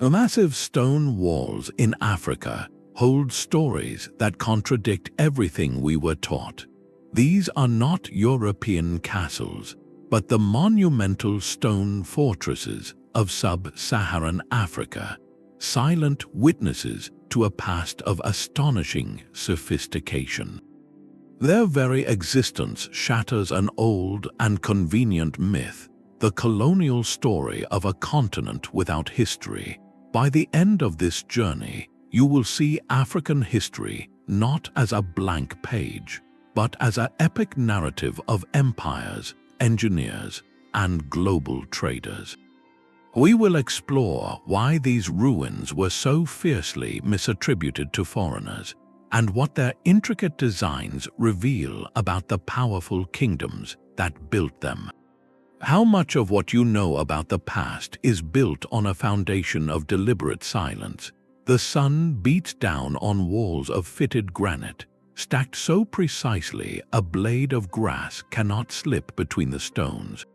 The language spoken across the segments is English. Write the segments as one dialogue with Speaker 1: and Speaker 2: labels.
Speaker 1: Massive stone walls in Africa hold stories that contradict everything we were taught. These are not European castles, but the monumental stone fortresses of Sub-Saharan Africa, silent witnesses to a past of astonishing sophistication. Their very existence shatters an old and convenient myth, the colonial story of a continent without history. By the end of this journey, you will see African history not as a blank page, but as an epic narrative of empires, engineers, and global traders. We will explore why these ruins were so fiercely misattributed to foreigners, and what their intricate designs reveal about the powerful kingdoms that built them. How much of what you know about the past is built on a foundation of deliberate silence? The sun beats down on walls of fitted granite, stacked so precisely a blade of grass cannot slip between the stones.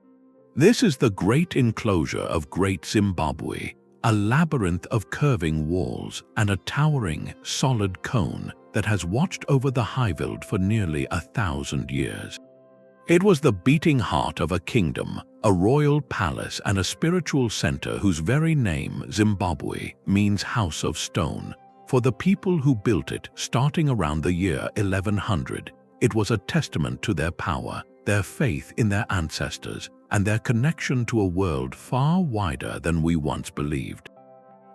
Speaker 1: This is the Great Enclosure of Great Zimbabwe, a labyrinth of curving walls and a towering, solid cone that has watched over the Highveld for nearly 1,000 years. It was the beating heart of a kingdom, a royal palace and a spiritual center whose very name, Zimbabwe, means house of stone. For the people who built it, starting around the year 1100, it was a testament to their power, their faith in their ancestors, and their connection to a world far wider than we once believed.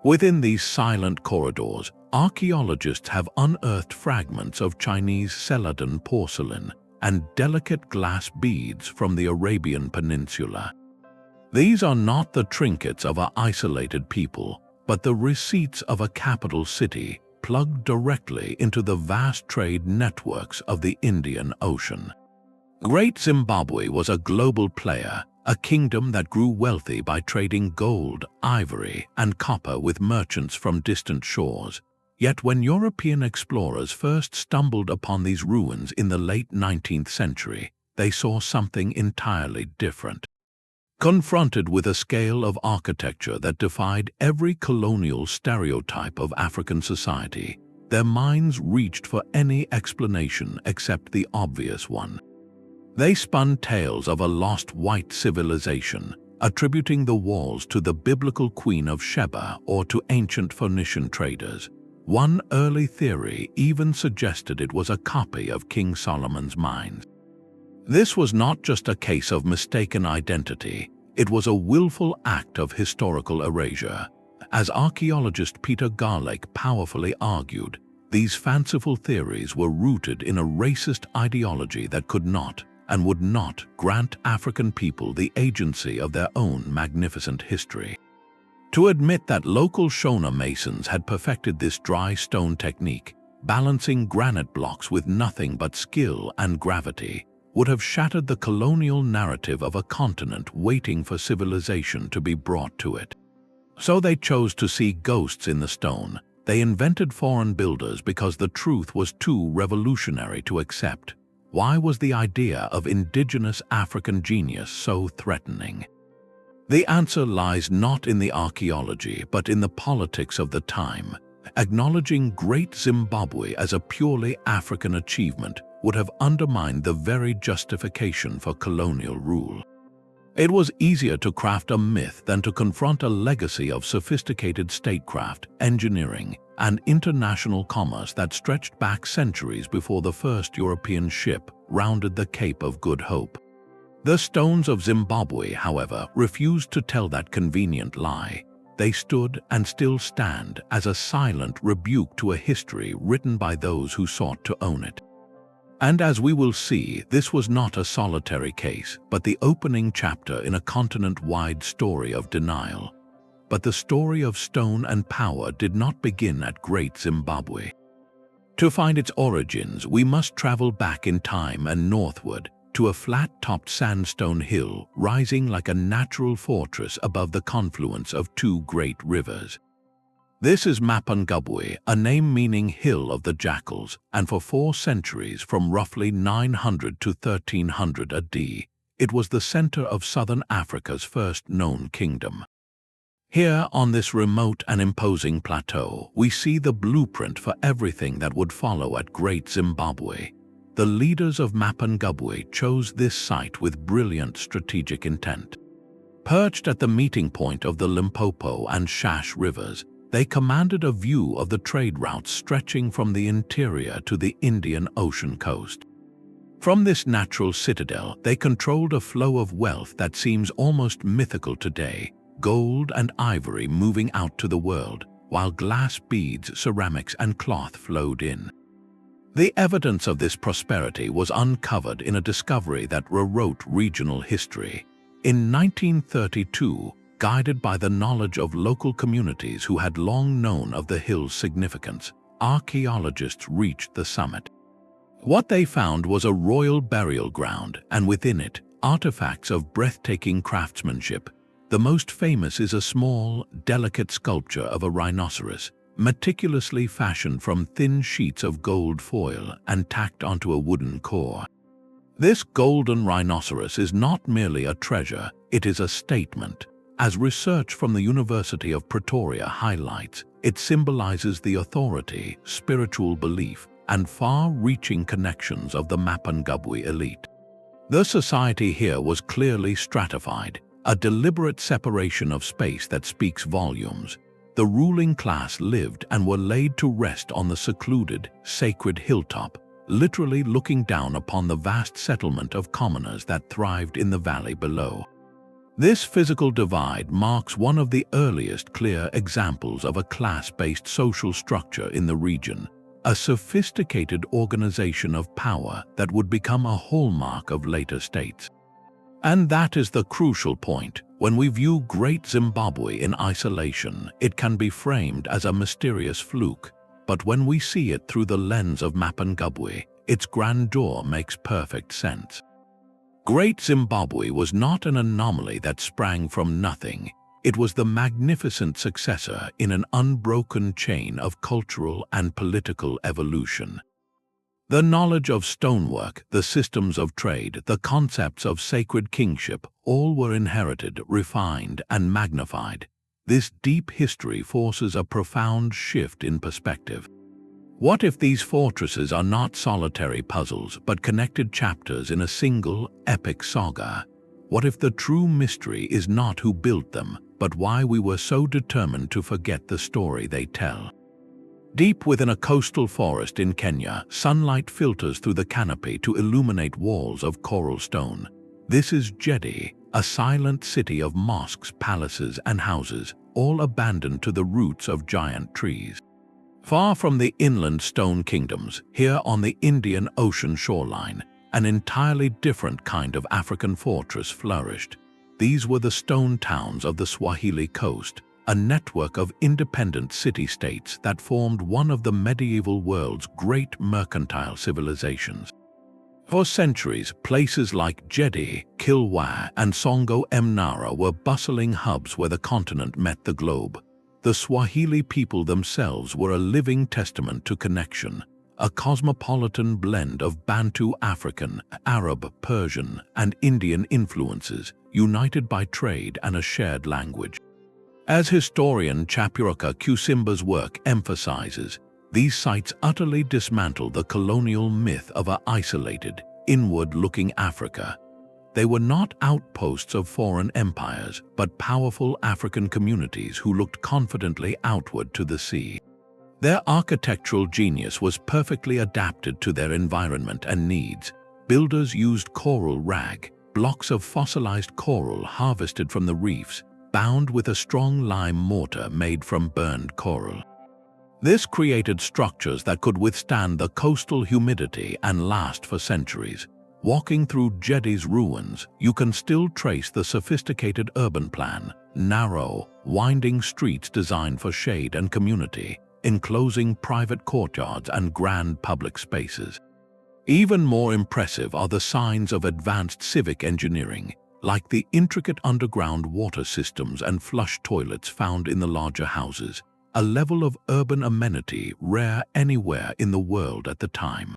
Speaker 1: Within these silent corridors, archaeologists have unearthed fragments of Chinese celadon porcelain and delicate glass beads from the Arabian Peninsula. These are not the trinkets of an isolated people, but the receipts of a capital city plugged directly into the vast trade networks of the Indian Ocean. Great Zimbabwe was a global player, a kingdom that grew wealthy by trading gold, ivory, and copper with merchants from distant shores. Yet when European explorers first stumbled upon these ruins in the late 19th century, they saw something entirely different. Confronted with a scale of architecture that defied every colonial stereotype of African society, their minds reached for any explanation except the obvious one. They spun tales of a lost white civilization, attributing the walls to the biblical Queen of Sheba or to ancient Phoenician traders. One early theory even suggested it was a copy of King Solomon's mines. This was not just a case of mistaken identity, it was a willful act of historical erasure. As archaeologist Peter Garlake powerfully argued, these fanciful theories were rooted in a racist ideology that could not and would not grant African people the agency of their own magnificent history. To admit that local Shona masons had perfected this dry stone technique, balancing granite blocks with nothing but skill and gravity, would have shattered the colonial narrative of a continent waiting for civilization to be brought to it. So they chose to see ghosts in the stone. They invented foreign builders because the truth was too revolutionary to accept. Why was the idea of indigenous African genius so threatening? The answer lies not in the archaeology, but in the politics of the time. Acknowledging Great Zimbabwe as a purely African achievement would have undermined the very justification for colonial rule. It was easier to craft a myth than to confront a legacy of sophisticated statecraft, engineering, and international commerce that stretched back centuries before the first European ship rounded the Cape of Good Hope. The stones of Zimbabwe, however, refused to tell that convenient lie. They stood and still stand as a silent rebuke to a history written by those who sought to own it. And as we will see, this was not a solitary case, but the opening chapter in a continent-wide story of denial. But the story of stone and power did not begin at Great Zimbabwe. To find its origins, we must travel back in time and northward, to a flat-topped sandstone hill rising like a natural fortress above the confluence of two great rivers. This is Mapungubwe, a name meaning Hill of the Jackals, and for 4 centuries, from roughly 900 to 1300 AD, it was the center of southern Africa's first known kingdom. Here, on this remote and imposing plateau, we see the blueprint for everything that would follow at Great Zimbabwe. The leaders of Mapungubwe chose this site with brilliant strategic intent. Perched at the meeting point of the Limpopo and Shash rivers, they commanded a view of the trade routes stretching from the interior to the Indian Ocean coast. From this natural citadel, they controlled a flow of wealth that seems almost mythical today, gold and ivory moving out to the world, while glass beads, ceramics, and cloth flowed in. The evidence of this prosperity was uncovered in a discovery that rewrote regional history. In 1932, guided by the knowledge of local communities who had long known of the hill's significance, archaeologists reached the summit. What they found was a royal burial ground, and within it, artifacts of breathtaking craftsmanship. The most famous is a small, delicate sculpture of a rhinoceros, meticulously fashioned from thin sheets of gold foil and tacked onto a wooden core. This golden rhinoceros is not merely a treasure, it is a statement. As research from the University of Pretoria highlights, it symbolizes the authority, spiritual belief, and far-reaching connections of the Mapungubwe elite. The society here was clearly stratified, a deliberate separation of space that speaks volumes. The ruling class lived and were laid to rest on the secluded, sacred hilltop, literally looking down upon the vast settlement of commoners that thrived in the valley below. This physical divide marks one of the earliest clear examples of a class-based social structure in the region, a sophisticated organization of power that would become a hallmark of later states. And that is the crucial point. When we view Great Zimbabwe in isolation, it can be framed as a mysterious fluke, but when we see it through the lens of Mapungubwe, its grandeur makes perfect sense. Great Zimbabwe was not an anomaly that sprang from nothing. It was the magnificent successor in an unbroken chain of cultural and political evolution. The knowledge of stonework, the systems of trade, the concepts of sacred kingship, all were inherited, refined, and magnified. This deep history forces a profound shift in perspective. What if these fortresses are not solitary puzzles, but connected chapters in a single, epic saga? What if the true mystery is not who built them, but why we were so determined to forget the story they tell? Deep within a coastal forest in Kenya, sunlight filters through the canopy to illuminate walls of coral stone. This is Gedi, a silent city of mosques, palaces, and houses, all abandoned to the roots of giant trees. Far from the inland stone kingdoms, here on the Indian Ocean shoreline, an entirely different kind of African fortress flourished. These were the stone towns of the Swahili coast, a network of independent city-states that formed one of the medieval world's great mercantile civilizations. For centuries, places like Gedi, Kilwa, and Songo Mnara were bustling hubs where the continent met the globe. The Swahili people themselves were a living testament to connection, a cosmopolitan blend of Bantu African, Arab, Persian, and Indian influences, united by trade and a shared language. As historian Chapuruka Kusimba's work emphasizes, these sites utterly dismantle the colonial myth of an isolated, inward-looking Africa. They were not outposts of foreign empires, but powerful African communities who looked confidently outward to the sea. Their architectural genius was perfectly adapted to their environment and needs. Builders used coral rag, blocks of fossilized coral harvested from the reefs, bound with a strong lime mortar made from burned coral. This created structures that could withstand the coastal humidity and last for centuries. Walking through Gedi's ruins, you can still trace the sophisticated urban plan, narrow, winding streets designed for shade and community, enclosing private courtyards and grand public spaces. Even more impressive are the signs of advanced civic engineering, like the intricate underground water systems and flush toilets found in the larger houses, a level of urban amenity rare anywhere in the world at the time.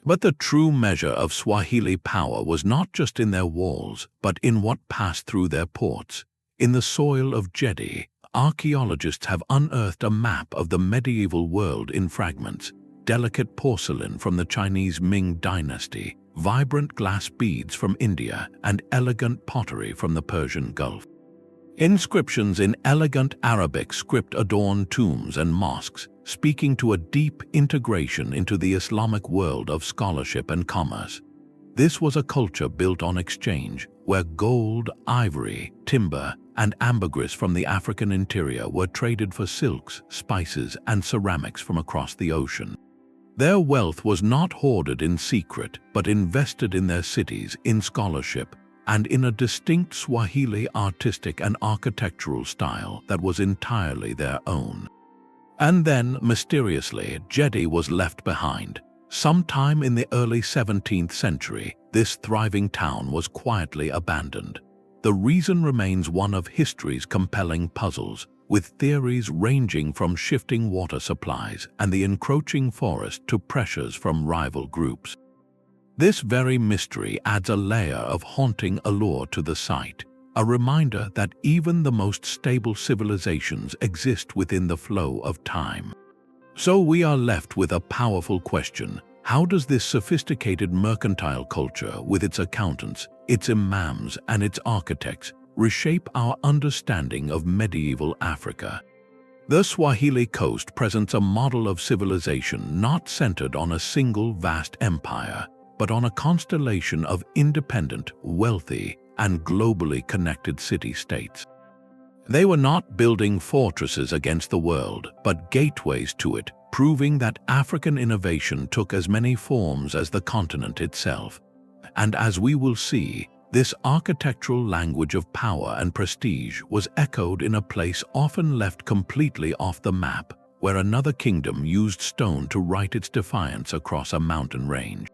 Speaker 1: But the true measure of Swahili power was not just in their walls, but in what passed through their ports. In the soil of Gedi, archaeologists have unearthed a map of the medieval world in fragments, delicate porcelain from the Chinese Ming dynasty, vibrant glass beads from India, and elegant pottery from the Persian Gulf. Inscriptions in elegant Arabic script adorn tombs and mosques, speaking to a deep integration into the Islamic world of scholarship and commerce. This was a culture built on exchange, where gold, ivory, timber, and ambergris from the African interior were traded for silks, spices, and ceramics from across the ocean. Their wealth was not hoarded in secret, but invested in their cities, in scholarship, and in a distinct Swahili artistic and architectural style that was entirely their own. And then, mysteriously, Gedi was left behind. Sometime in the early 17th century, this thriving town was quietly abandoned. The reason remains one of history's compelling puzzles, with theories ranging from shifting water supplies and the encroaching forest to pressures from rival groups. This very mystery adds a layer of haunting allure to the site, a reminder that even the most stable civilizations exist within the flow of time. So we are left with a powerful question: how does this sophisticated mercantile culture, with its accountants, its imams, and its architects, reshape our understanding of medieval Africa? The Swahili coast presents a model of civilization not centered on a single vast empire, but on a constellation of independent, wealthy, and globally connected city-states. They were not building fortresses against the world, but gateways to it, proving that African innovation took as many forms as the continent itself. And as we will see, this architectural language of power and prestige was echoed in a place often left completely off the map, where another kingdom used stone to write its defiance across a mountain range.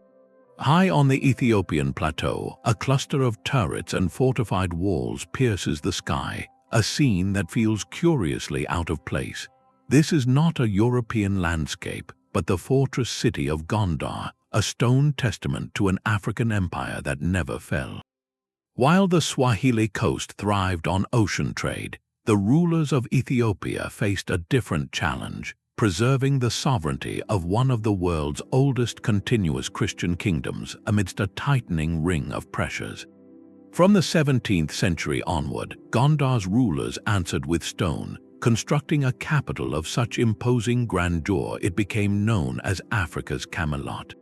Speaker 1: High on the Ethiopian plateau, a cluster of turrets and fortified walls pierces the sky, a scene that feels curiously out of place. This is not a European landscape, but the fortress city of Gondar, a stone testament to an African empire that never fell. While the Swahili coast thrived on ocean trade, the rulers of Ethiopia faced a different challenge: preserving the sovereignty of one of the world's oldest continuous Christian kingdoms amidst a tightening ring of pressures. From the 17th century onward, Gondar's rulers answered with stone, constructing a capital of such imposing grandeur it became known as Africa's Camelot.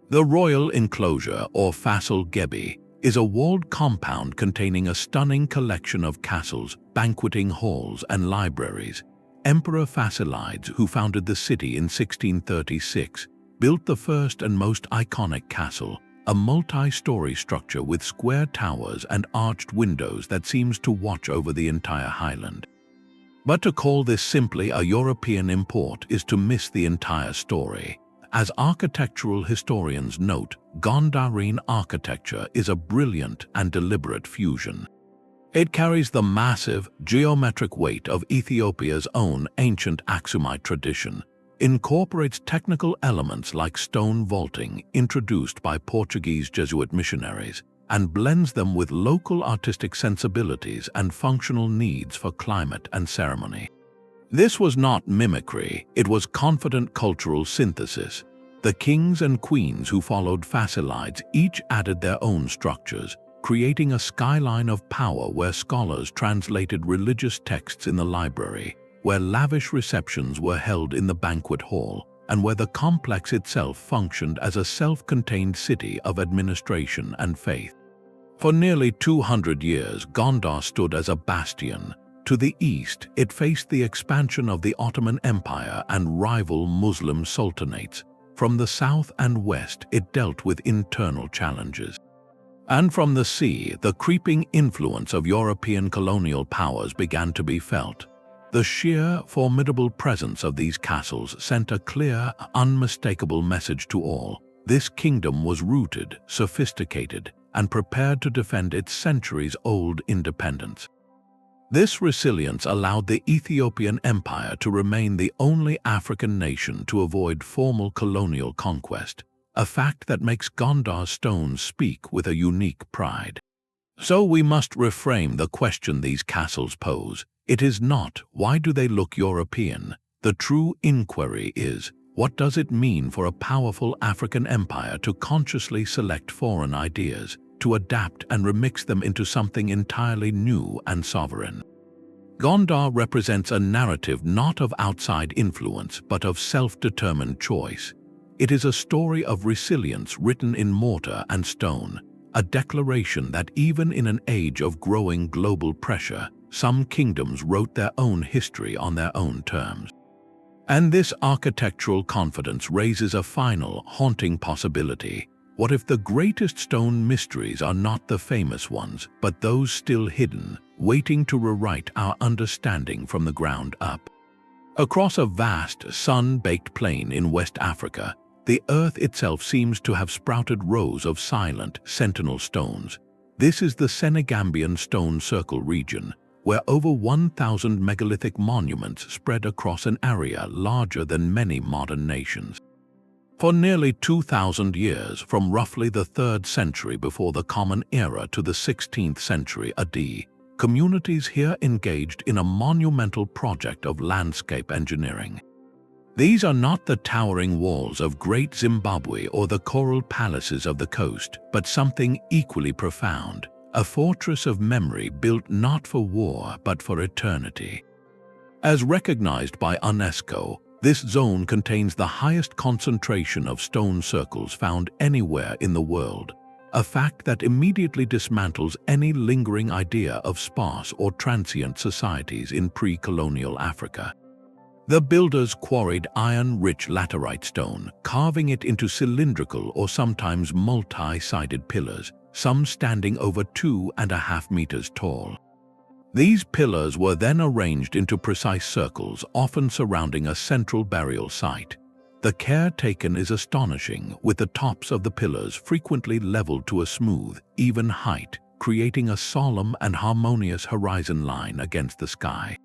Speaker 1: The Royal Enclosure, or Fasal Gebi, is a walled compound containing a stunning collection of castles, banqueting halls, and libraries. Emperor Fasilides, who founded the city in 1636, built the first and most iconic castle, a multi-story structure with square towers and arched windows that seems to watch over the entire highland. But to call this simply a European import is to miss the entire story. As architectural historians note, Gondarine architecture is a brilliant and deliberate fusion. It carries the massive, geometric weight of Ethiopia's own ancient Aksumite tradition, incorporates technical elements like stone vaulting introduced by Portuguese Jesuit missionaries, and blends them with local artistic sensibilities and functional needs for climate and ceremony. This was not mimicry, it was confident cultural synthesis. The kings and queens who followed Fasilides each added their own structures, creating a skyline of power where scholars translated religious texts in the library, where lavish receptions were held in the banquet hall, and where the complex itself functioned as a self-contained city of administration and faith. For nearly 200 years, Gondar stood as a bastion. To the east, it faced the expansion of the Ottoman Empire and rival Muslim sultanates. From the south and west, it dealt with internal challenges. And from the sea, the creeping influence of European colonial powers began to be felt. The sheer, formidable presence of these castles sent a clear, unmistakable message to all. This kingdom was rooted, sophisticated, and prepared to defend its centuries-old independence. This resilience allowed the Ethiopian Empire to remain the only African nation to avoid formal colonial conquest, a fact that makes Gondar's stones speak with a unique pride. So we must reframe the question these castles pose. It is not, why do they look European? The true inquiry is, what does it mean for a powerful African empire to consciously select foreign ideas, to adapt and remix them into something entirely new and sovereign? Gondar represents a narrative not of outside influence but of self-determined choice. It is a story of resilience written in mortar and stone, a declaration that even in an age of growing global pressure, some kingdoms wrote their own history on their own terms. And this architectural confidence raises a final, haunting possibility. What if the greatest stone mysteries are not the famous ones, but those still hidden, waiting to rewrite our understanding from the ground up? Across a vast, sun-baked plain in West Africa, the earth itself seems to have sprouted rows of silent, sentinel stones. This is the Senegambian stone circle region, where over 1,000 megalithic monuments spread across an area larger than many modern nations. For nearly 2,000 years, from roughly the 3rd century before the Common Era to the 16th century AD, communities here engaged in a monumental project of landscape engineering. These are not the towering walls of Great Zimbabwe or the coral palaces of the coast, but something equally profound, a fortress of memory built not for war but for eternity. As recognized by UNESCO, this zone contains the highest concentration of stone circles found anywhere in the world, a fact that immediately dismantles any lingering idea of sparse or transient societies in pre-colonial Africa. The builders quarried iron-rich laterite stone, carving it into cylindrical or sometimes multi-sided pillars, some standing over 2.5 meters tall. These pillars were then arranged into precise circles, often surrounding a central burial site. The care taken is astonishing, with the tops of the pillars frequently leveled to a smooth, even height, creating a solemn and harmonious horizon line against the sky.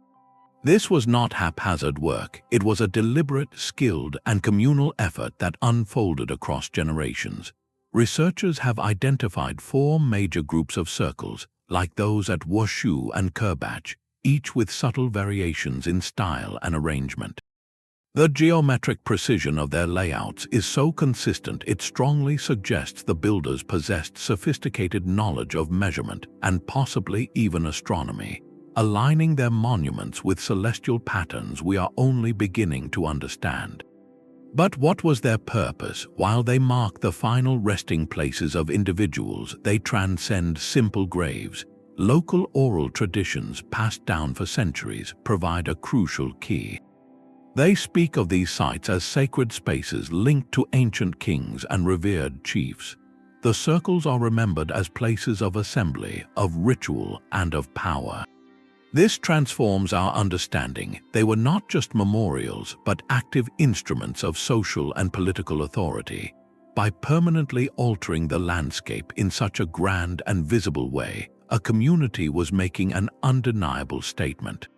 Speaker 1: This was not haphazard work, it was a deliberate, skilled, and communal effort that unfolded across generations. Researchers have identified 4 major groups of circles, like those at Washu and Kerbach, each with subtle variations in style and arrangement. The geometric precision of their layouts is so consistent it strongly suggests the builders possessed sophisticated knowledge of measurement and possibly even astronomy, aligning their monuments with celestial patterns we are only beginning to understand. But what was their purpose? While they mark the final resting places of individuals, they transcend simple graves. Local oral traditions passed down for centuries provide a crucial key. They speak of these sites as sacred spaces linked to ancient kings and revered chiefs. The circles are remembered as places of assembly, of ritual, and of power. This transforms our understanding. They were not just memorials, but active instruments of social and political authority. By permanently altering the landscape in such a grand and visible way, a community was making an undeniable statement.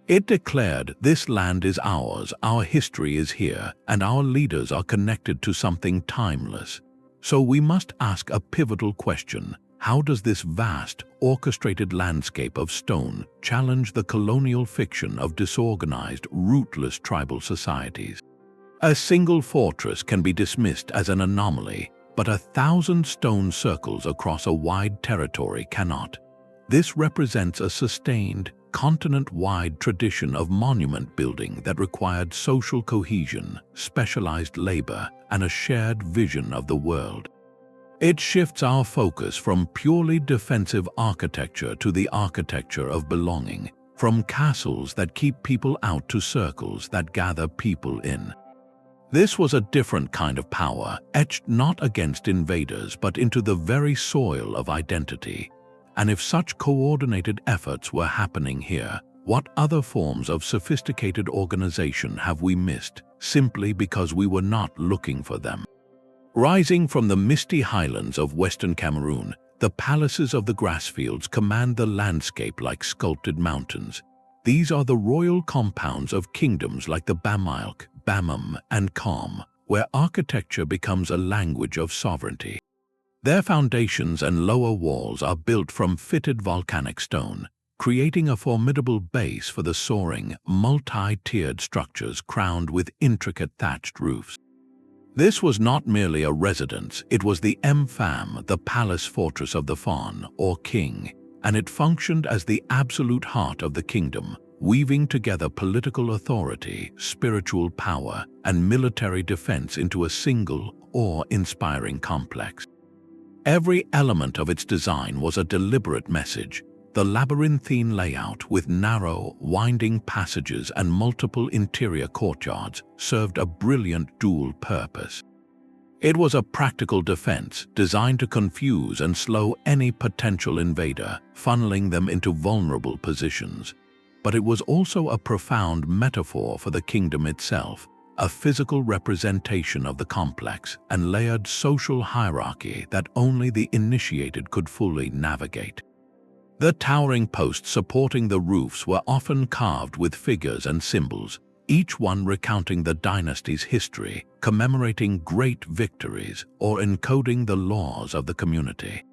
Speaker 1: It declared, "This land is ours, our history is here, and our leaders are connected to something timeless." So we must ask a pivotal question. How does this vast, orchestrated landscape of stone challenge the colonial fiction of disorganized, rootless tribal societies? A single fortress can be dismissed as an anomaly, but 1,000 stone circles across a wide territory cannot. This represents a sustained, continent-wide tradition of monument building that required social cohesion, specialized labor, and a shared vision of the world. It shifts our focus from purely defensive architecture to the architecture of belonging, from castles that keep people out to circles that gather people in. This was a different kind of power, etched not against invaders but into the very soil of identity. And if such coordinated efforts were happening here, what other forms of sophisticated organization have we missed, simply because we were not looking for them? Rising from the misty highlands of western Cameroon, the palaces of the grassfields command the landscape like sculpted mountains. These are the royal compounds of kingdoms like the Bamilk, Bamum, and Kham, where architecture becomes a language of sovereignty. Their foundations and lower walls are built from fitted volcanic stone, creating a formidable base for the soaring, multi-tiered structures crowned with intricate thatched roofs. This was not merely a residence, it was the Mfam, the palace fortress of the Fawn, or king, and it functioned as the absolute heart of the kingdom, weaving together political authority, spiritual power, and military defense into a single, awe-inspiring complex. Every element of its design was a deliberate message. The labyrinthine layout with narrow, winding passages and multiple interior courtyards served a brilliant dual purpose. It was a practical defense designed to confuse and slow any potential invader, funneling them into vulnerable positions. But it was also a profound metaphor for the kingdom itself, a physical representation of the complex and layered social hierarchy that only the initiated could fully navigate. The towering posts supporting the roofs were often carved with figures and symbols, each one recounting the dynasty's history, commemorating great victories, or encoding the laws of the community.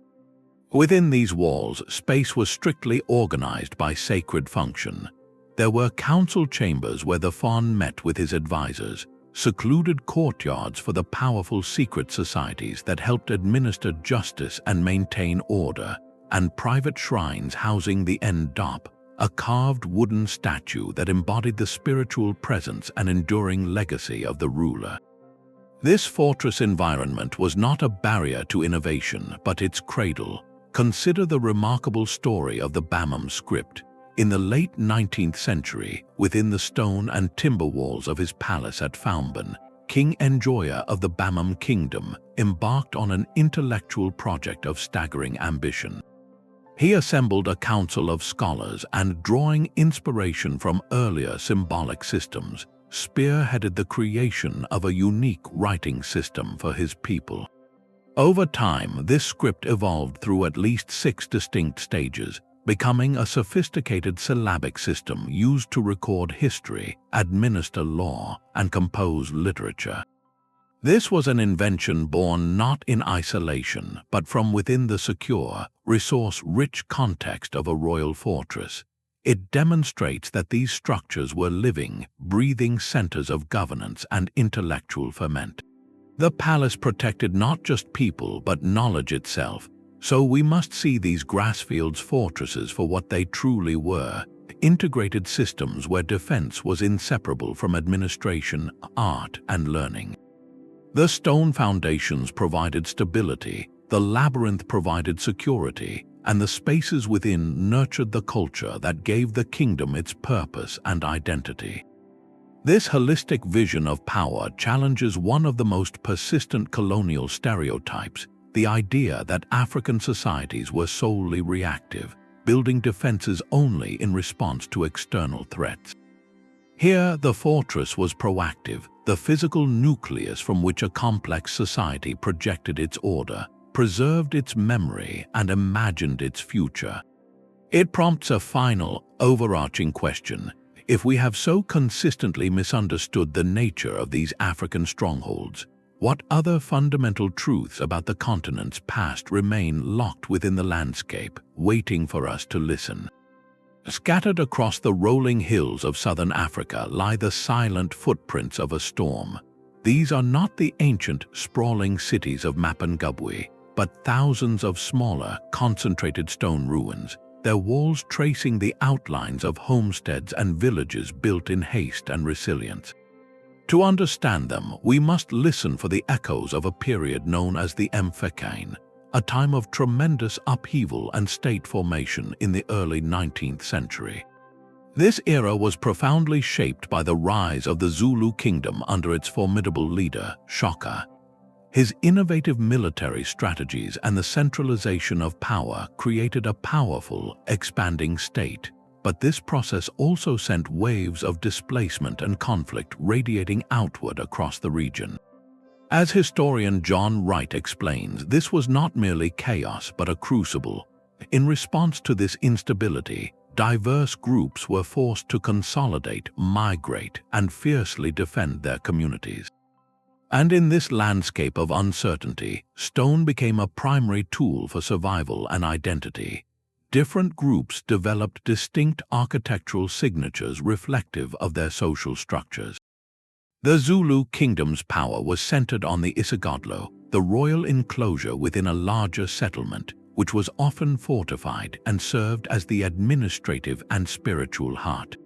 Speaker 1: Within these walls, space was strictly organized by sacred function. There were council chambers where the Fawn met with his advisors, secluded courtyards for the powerful secret societies that helped administer justice and maintain order, and private shrines housing the Ndop, a carved wooden statue that embodied the spiritual presence and enduring legacy of the ruler. This fortress environment was not a barrier to innovation, but its cradle. Consider the remarkable story of the Bamum script. In the late 19th century, within the stone and timber walls of his palace at Foumban, King Enjoya of the Bamum Kingdom embarked on an intellectual project of staggering ambition. He assembled a council of scholars and, drawing inspiration from earlier symbolic systems, spearheaded the creation of a unique writing system for his people. Over time, this script evolved through at least 6 distinct stages, becoming a sophisticated syllabic system used to record history, administer law, and compose literature. This was an invention born not in isolation, but from within the secure, resource-rich context of a royal fortress. It demonstrates that these structures were living, breathing centers of governance and intellectual ferment. The palace protected not just people but knowledge itself, so we must see these grassfields fortresses for what they truly were: integrated systems where defense was inseparable from administration, art, and learning. The stone foundations provided stability, the labyrinth provided security, and the spaces within nurtured the culture that gave the kingdom its purpose and identity. This holistic vision of power challenges one of the most persistent colonial stereotypes, the idea that African societies were solely reactive, building defenses only in response to external threats. Here, the fortress was proactive, the physical nucleus from which a complex society projected its order, preserved its memory, and imagined its future. It prompts a final, overarching question. If we have so consistently misunderstood the nature of these African strongholds, what other fundamental truths about the continent's past remain locked within the landscape, waiting for us to listen? Scattered across the rolling hills of southern Africa lie the silent footprints of a storm. These are not the ancient, sprawling cities of Mapungubwe, but thousands of smaller, concentrated stone ruins, their walls tracing the outlines of homesteads and villages built in haste and resilience. To understand them, we must listen for the echoes of a period known as the Mfecane, a time of tremendous upheaval and state formation in the early 19th century. This era was profoundly shaped by the rise of the Zulu kingdom under its formidable leader, Shaka. His innovative military strategies and the centralization of power created a powerful, expanding state. But this process also sent waves of displacement and conflict radiating outward across the region. As historian John Wright explains, this was not merely chaos but a crucible. In response to this instability, diverse groups were forced to consolidate, migrate, and fiercely defend their communities. And in this landscape of uncertainty, stone became a primary tool for survival and identity. different groups developed distinct architectural signatures reflective of their social structures. The Zulu kingdom's power was centered on the Isigodlo, the royal enclosure within a larger settlement, which was often fortified and served as the administrative and spiritual heart.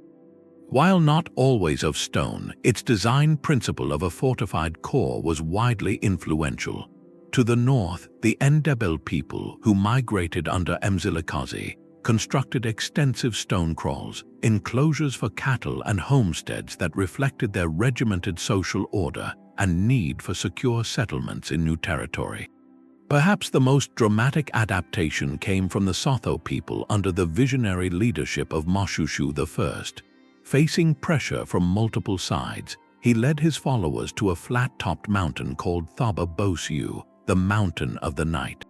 Speaker 1: While not always of stone, its design principle of a fortified core was widely influential. To the north, the Ndebele people, who migrated under Mzilikazi, constructed extensive stone kraals, enclosures for cattle and homesteads that reflected their regimented social order and need for secure settlements in new territory. Perhaps the most dramatic adaptation came from the Sotho people under the visionary leadership of Moshoeshoe I. Facing pressure from multiple sides, he led his followers to a flat-topped mountain called Thaba Bosiu, the Mountain of the Night.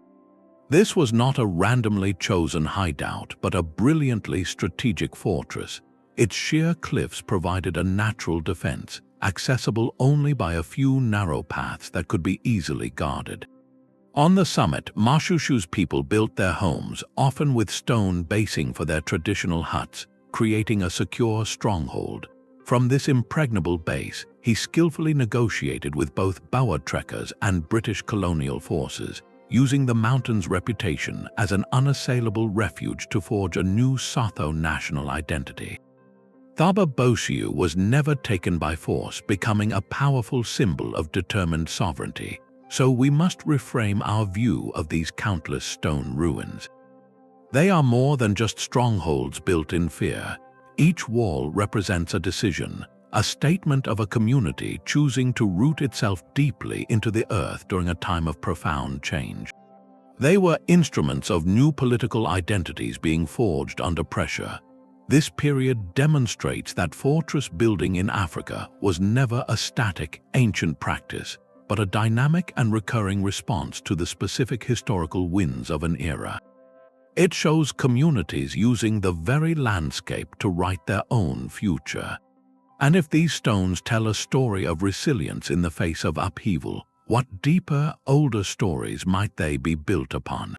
Speaker 1: This was not a randomly chosen hideout, but a brilliantly strategic fortress. Its sheer cliffs provided a natural defense, accessible only by a few narrow paths that could be easily guarded. On the summit, Moshoeshoe's people built their homes, often with stone basing for their traditional huts, creating a secure stronghold. From this impregnable base, he skillfully negotiated with both Boer trekkers and British colonial forces, using the mountain's reputation as an unassailable refuge to forge a new Sotho national identity. Thaba Bosiu was never taken by force, becoming a powerful symbol of determined sovereignty, so we must reframe our view of these countless stone ruins. They are more than just strongholds built in fear. Each wall represents a decision, a statement of a community choosing to root itself deeply into the earth during a time of profound change. They were instruments of new political identities being forged under pressure. This period demonstrates that fortress building in Africa was never a static, ancient practice, but a dynamic and recurring response to the specific historical winds of an era. It shows communities using the very landscape to write their own future. And if these stones tell a story of resilience in the face of upheaval, what deeper, older stories might they be built upon?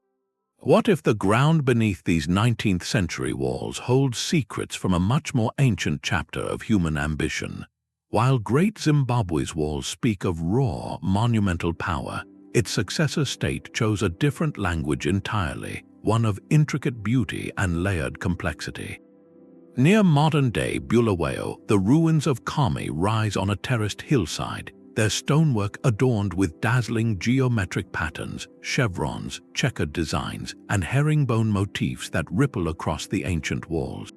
Speaker 1: What if the ground beneath these 19th century walls holds secrets from a much more ancient chapter of human ambition? While Great Zimbabwe's walls speak of raw, monumental power, its successor state chose a different language entirely, one of intricate beauty and layered complexity. Near modern-day Bulawayo, the ruins of Khami rise on a terraced hillside, their stonework adorned with dazzling geometric patterns, chevrons, checkered designs, and herringbone motifs that ripple across the ancient walls.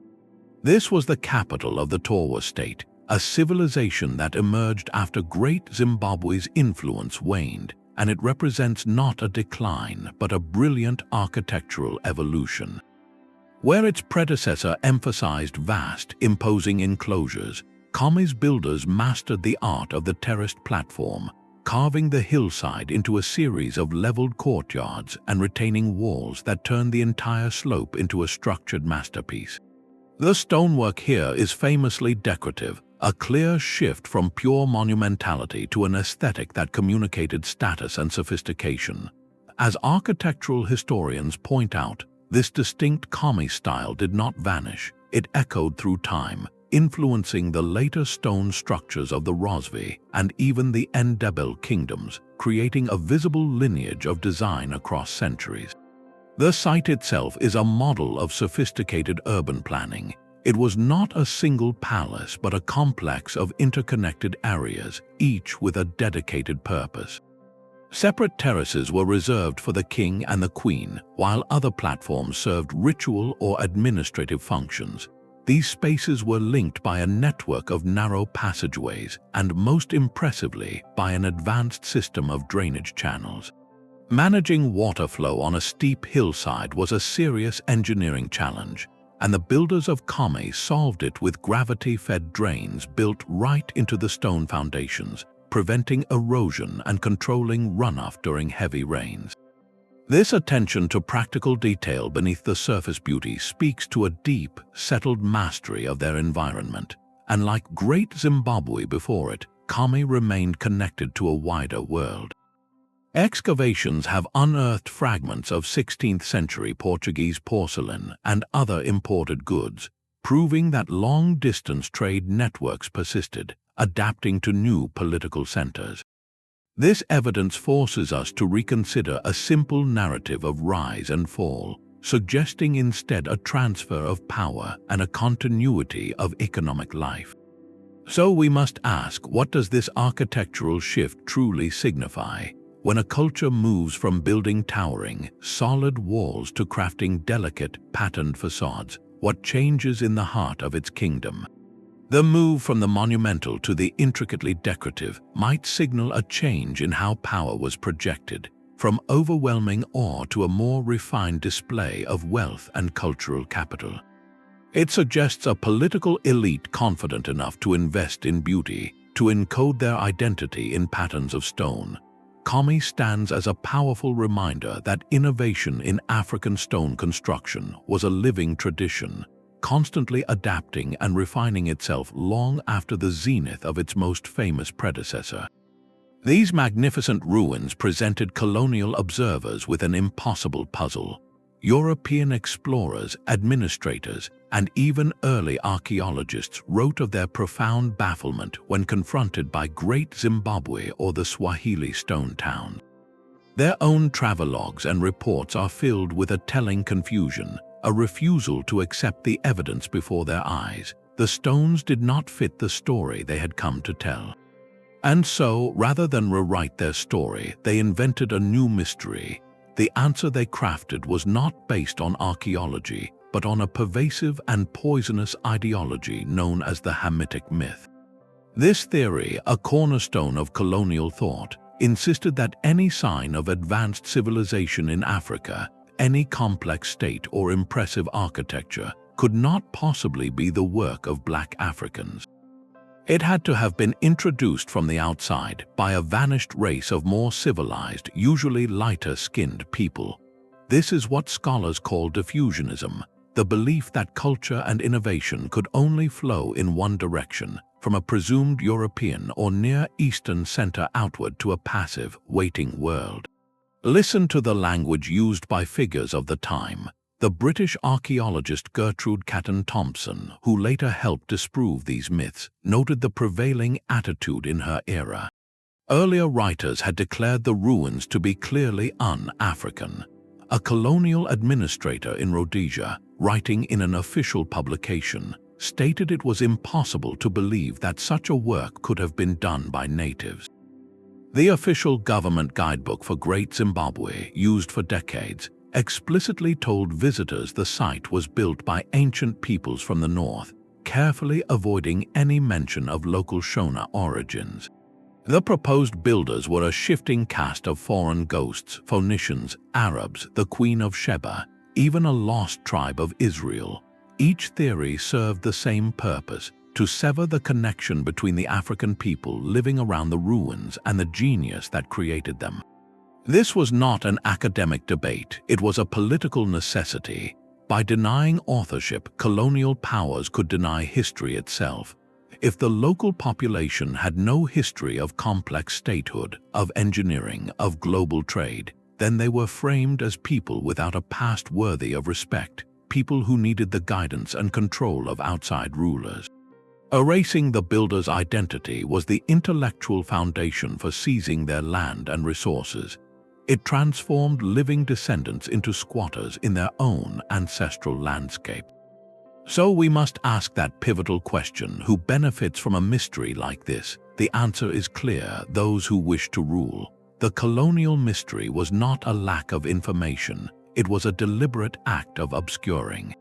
Speaker 1: This was the capital of the Torwa state, a civilization that emerged after Great Zimbabwe's influence waned, and it represents not a decline but a brilliant architectural evolution. Where its predecessor emphasized vast, imposing enclosures, Khami's builders mastered the art of the terraced platform, carving the hillside into a series of leveled courtyards and retaining walls that turned the entire slope into a structured masterpiece. The stonework here is famously decorative, a clear shift from pure monumentality to an aesthetic that communicated status and sophistication. As architectural historians point out, this distinct Khami style did not vanish. It echoed through time, influencing the later stone structures of the Rosvi and even the Ndebele kingdoms, creating a visible lineage of design across centuries. The site itself is a model of sophisticated urban planning. It was not a single palace but a complex of interconnected areas, each with a dedicated purpose. Separate terraces were reserved for the king and the queen, while other platforms served ritual or administrative functions. These spaces were linked by a network of narrow passageways and, most impressively, by an advanced system of drainage channels. Managing water flow on a steep hillside was a serious engineering challenge, and the builders of Khami solved it with gravity-fed drains built right into the stone foundations, preventing erosion and controlling runoff during heavy rains. This attention to practical detail beneath the surface beauty speaks to a deep, settled mastery of their environment, and like Great Zimbabwe before it, Khami remained connected to a wider world. Excavations have unearthed fragments of 16th-century Portuguese porcelain and other imported goods, proving that long-distance trade networks persisted, adapting to new political centers. This evidence forces us to reconsider a simple narrative of rise and fall, suggesting instead a transfer of power and a continuity of economic life. So we must ask, what does this architectural shift truly signify? When a culture moves from building towering, solid walls to crafting delicate, patterned facades, what changes in the heart of its kingdom? The move from the monumental to the intricately decorative might signal a change in how power was projected, from overwhelming awe to a more refined display of wealth and cultural capital. It suggests a political elite confident enough to invest in beauty, to encode their identity in patterns of stone. Khami stands as a powerful reminder that innovation in African stone construction was a living tradition, constantly adapting and refining itself long after the zenith of its most famous predecessor. These magnificent ruins presented colonial observers with an impossible puzzle. European explorers, administrators, and even early archaeologists wrote of their profound bafflement when confronted by Great Zimbabwe or the Swahili stone town. Their own travelogues and reports are filled with a telling confusion, a refusal to accept the evidence before their eyes. The stones did not fit the story they had come to tell. And so, rather than rewrite their story, they invented a new mystery. The answer they crafted was not based on archaeology, but on a pervasive and poisonous ideology known as the Hamitic myth. This theory, a cornerstone of colonial thought, insisted that any sign of advanced civilization in Africa, any complex state or impressive architecture, could not possibly be the work of Black Africans. It had to have been introduced from the outside by a vanished race of more civilized, usually lighter-skinned people. This is what scholars call diffusionism, the belief that culture and innovation could only flow in one direction, from a presumed European or Near Eastern center outward to a passive, waiting world. Listen to the language used by figures of the time. The British archaeologist Gertrude Catton Thompson, who later helped disprove these myths, noted the prevailing attitude in her era. Earlier writers had declared the ruins to be clearly un-African. A colonial administrator in Rhodesia, writing in an official publication, stated it was impossible to believe that such a work could have been done by natives. The official government guidebook for Great Zimbabwe, used for decades, explicitly told visitors the site was built by ancient peoples from the north, carefully avoiding any mention of local Shona origins. The proposed builders were a shifting cast of foreign ghosts, Phoenicians, Arabs, the Queen of Sheba, even a lost tribe of Israel. Each theory served the same purpose: to sever the connection between the African people living around the ruins and the genius that created them. This was not an academic debate, it was a political necessity. By denying authorship, colonial powers could deny history itself. If the local population had no history of complex statehood, of engineering, of global trade, then they were framed as people without a past worthy of respect, people who needed the guidance and control of outside rulers. Erasing the builders' identity was the intellectual foundation for seizing their land and resources. It transformed living descendants into squatters in their own ancestral landscape. So we must ask that pivotal question: who benefits from a mystery like this? The answer is clear: those who wish to rule. The colonial mystery was not a lack of information, it was a deliberate act of obscuring.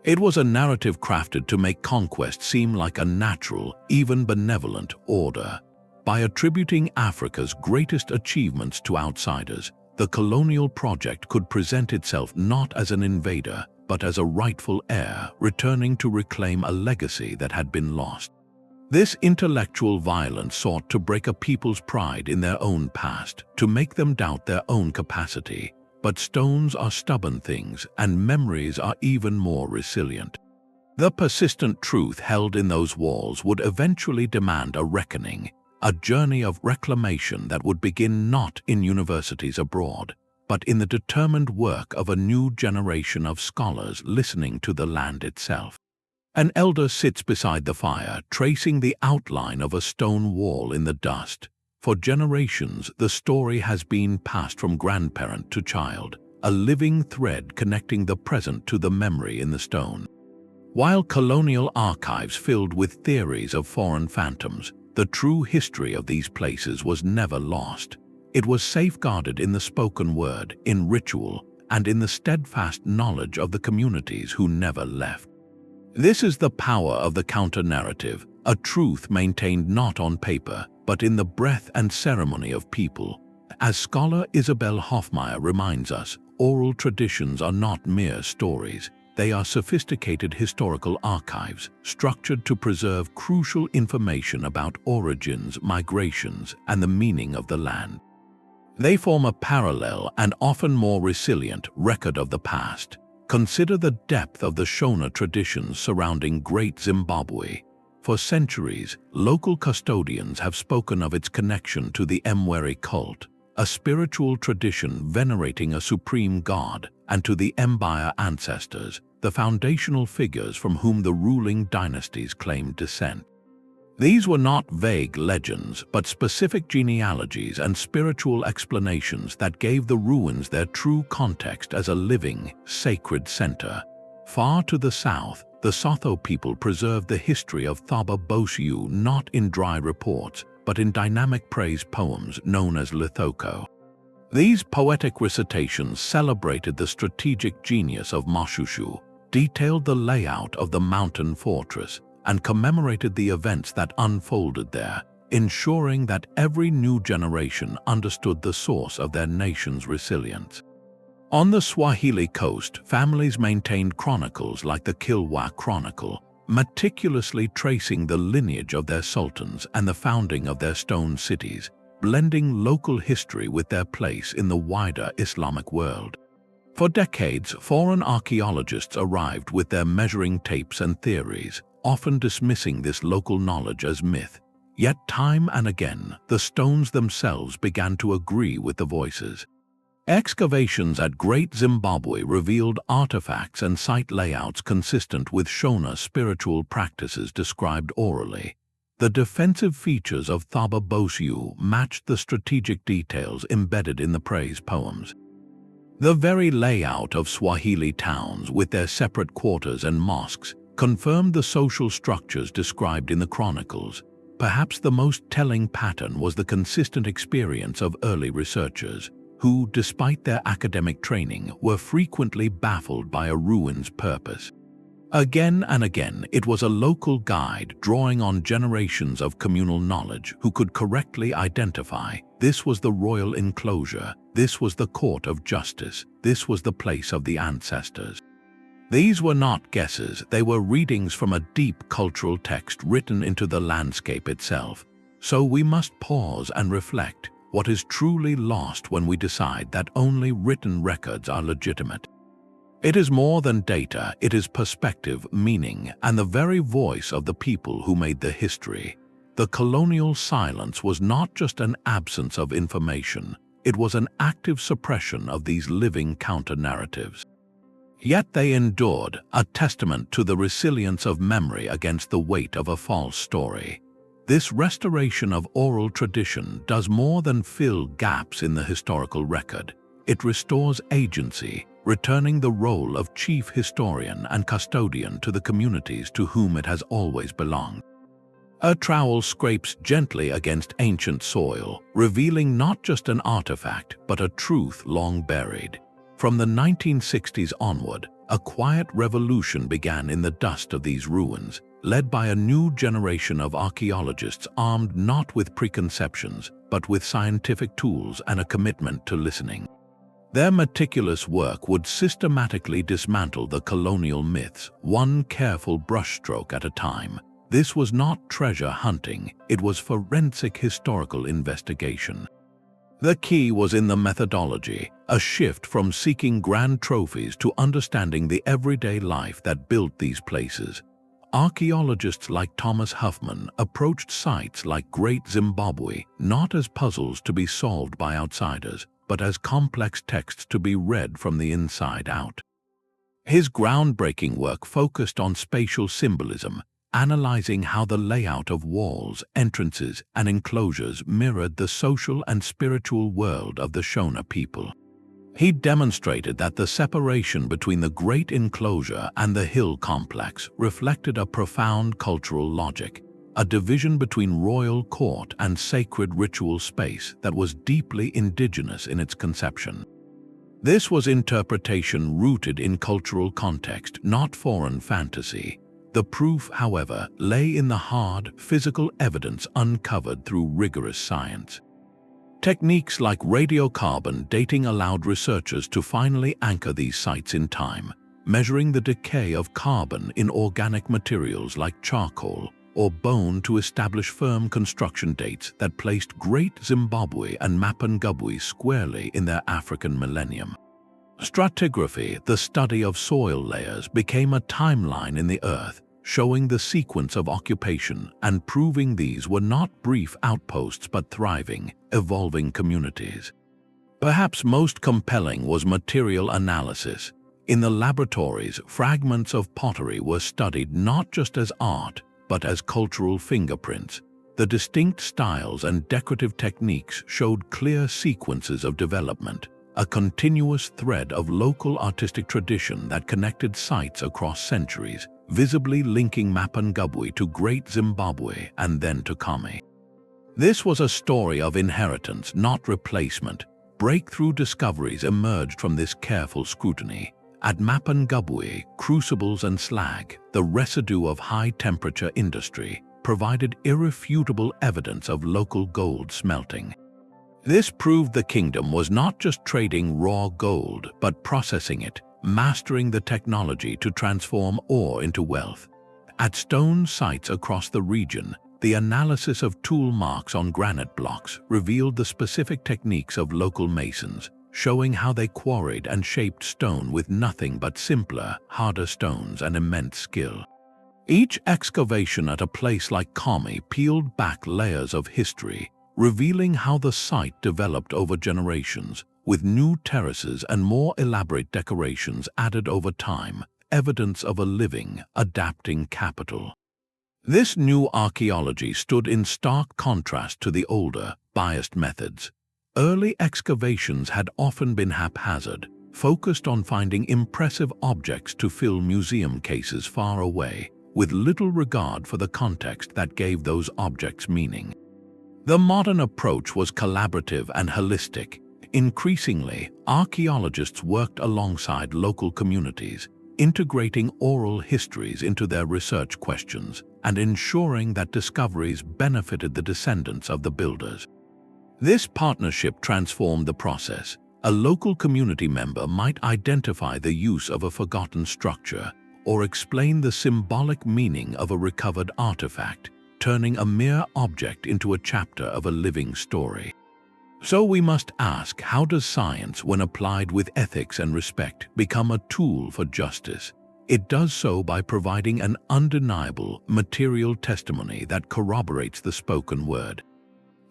Speaker 1: It was a narrative crafted to make conquest seem like a natural, even benevolent order. By attributing Africa's greatest achievements to outsiders, the colonial project could present itself not as an invader, but as a rightful heir, returning to reclaim a legacy that had been lost. This intellectual violence sought to break a people's pride in their own past, to make them doubt their own capacity. But stones are stubborn things, and memories are even more resilient. The persistent truth held in those walls would eventually demand a reckoning. a journey of reclamation that would begin not in universities abroad, but in the determined work of a new generation of scholars listening to the land itself. An elder sits beside the fire, tracing the outline of a stone wall in the dust. For generations, the story has been passed from grandparent to child, a living thread connecting the present to the memory in the stone. While colonial archives filled with theories of foreign phantoms, the true history of these places was never lost. It was safeguarded in the spoken word, in ritual, and in the steadfast knowledge of the communities who never left. This is the power of the counter-narrative, a truth maintained not on paper, but in the breath and ceremony of people. As scholar Isabel Hofmeyr reminds us, oral traditions are not mere stories. They are sophisticated historical archives, structured to preserve crucial information about origins, migrations, and the meaning of the land. They form a parallel and often more resilient record of the past. Consider the depth of the Shona traditions surrounding Great Zimbabwe. For centuries, local custodians have spoken of its connection to the Mweri cult, a spiritual tradition venerating a supreme god, and to the Mbaya ancestors, the foundational figures from whom the ruling dynasties claimed descent. These were not vague legends, but specific genealogies and spiritual explanations that gave the ruins their true context as a living, sacred center. Far to the south, the Sotho people preserved the history of Thaba Boseu not in dry reports, but in dynamic praise poems known as Lithoko. These poetic recitations celebrated the strategic genius of Mashushu, detailed the layout of the mountain fortress, and commemorated the events that unfolded there, ensuring that every new generation understood the source of their nation's resilience. On the Swahili coast, families maintained chronicles like the Kilwa Chronicle, meticulously tracing the lineage of their sultans and the founding of their stone cities, blending local history with their place in the wider Islamic world. For decades, foreign archaeologists arrived with their measuring tapes and theories, often dismissing this local knowledge as myth. Yet time and again, the stones themselves began to agree with the voices. Excavations at Great Zimbabwe revealed artifacts and site layouts consistent with Shona spiritual practices described orally. The defensive features of Thaba Boseu matched the strategic details embedded in the praise poems. The very layout of Swahili towns, with their separate quarters and mosques, confirmed the social structures described in the chronicles. Perhaps the most telling pattern was the consistent experience of early researchers, who, despite their academic training, were frequently baffled by a ruin's purpose. Again and again, it was a local guide drawing on generations of communal knowledge who could correctly identify this was the royal enclosure, this was the court of justice, this was the place of the ancestors. These were not guesses, they were readings from a deep cultural text written into the landscape itself. So we must pause and reflect. What is truly lost when we decide that only written records are legitimate? It is more than data, it is perspective, meaning, and the very voice of the people who made the history. The colonial silence was not just an absence of information, it was an active suppression of these living counter-narratives. Yet they endured, a testament to the resilience of memory against the weight of a false story. This restoration of oral tradition does more than fill gaps in the historical record. It restores agency, returning the role of chief historian and custodian to the communities to whom it has always belonged. A trowel scrapes gently against ancient soil, revealing not just an artifact, but a truth long buried. From the 1960s onward, a quiet revolution began in the dust of these ruins, led by a new generation of archaeologists armed not with preconceptions, but with scientific tools and a commitment to listening. Their meticulous work would systematically dismantle the colonial myths, one careful brushstroke at a time. This was not treasure hunting, it was forensic historical investigation. The key was in the methodology, a shift from seeking grand trophies to understanding the everyday life that built these places. Archaeologists like Thomas Huffman approached sites like Great Zimbabwe not as puzzles to be solved by outsiders, but as complex texts to be read from the inside out. His groundbreaking work focused on spatial symbolism, analyzing how the layout of walls, entrances, and enclosures mirrored the social and spiritual world of the Shona people. He demonstrated that the separation between the Great Enclosure and the hill complex reflected a profound cultural logic, a division between royal court and sacred ritual space that was deeply indigenous in its conception. This was interpretation rooted in cultural context, not foreign fantasy. The proof, however, lay in the hard, physical evidence uncovered through rigorous science. Techniques like radiocarbon dating allowed researchers to finally anchor these sites in time, measuring the decay of carbon in organic materials like charcoal or bone to establish firm construction dates that placed Great Zimbabwe and Mapungubwe squarely in their African millennium. Stratigraphy, the study of soil layers, became a timeline in the earth, showing the sequence of occupation and proving these were not brief outposts but thriving, evolving communities. Perhaps most compelling was material analysis. In the laboratories, fragments of pottery were studied not just as art, but as cultural fingerprints. The distinct styles and decorative techniques showed clear sequences of development, a continuous thread of local artistic tradition that connected sites across centuries, visibly linking Mapungubwe to Great Zimbabwe and then to Khami. This was a story of inheritance, not replacement. Breakthrough discoveries emerged from this careful scrutiny. At Mapungubwe, crucibles and slag, the residue of high-temperature industry, provided irrefutable evidence of local gold smelting. This proved the kingdom was not just trading raw gold, but processing it, mastering the technology to transform ore into wealth. At stone sites across the region, the analysis of tool marks on granite blocks revealed the specific techniques of local masons, showing how they quarried and shaped stone with nothing but simpler, harder stones and immense skill. Each excavation at a place like Khami peeled back layers of history, revealing how the site developed over generations, with new terraces and more elaborate decorations added over time, evidence of a living, adapting capital. This new archaeology stood in stark contrast to the older, biased methods. Early excavations had often been haphazard, focused on finding impressive objects to fill museum cases far away, with little regard for the context that gave those objects meaning. The modern approach was collaborative and holistic. Increasingly, archaeologists worked alongside local communities, integrating oral histories into their research questions and ensuring that discoveries benefited the descendants of the builders. This partnership transformed the process. A local community member might identify the use of a forgotten structure or explain the symbolic meaning of a recovered artifact, turning a mere object into a chapter of a living story. So we must ask, how does science, when applied with ethics and respect, become a tool for justice? It does so by providing an undeniable material testimony that corroborates the spoken word.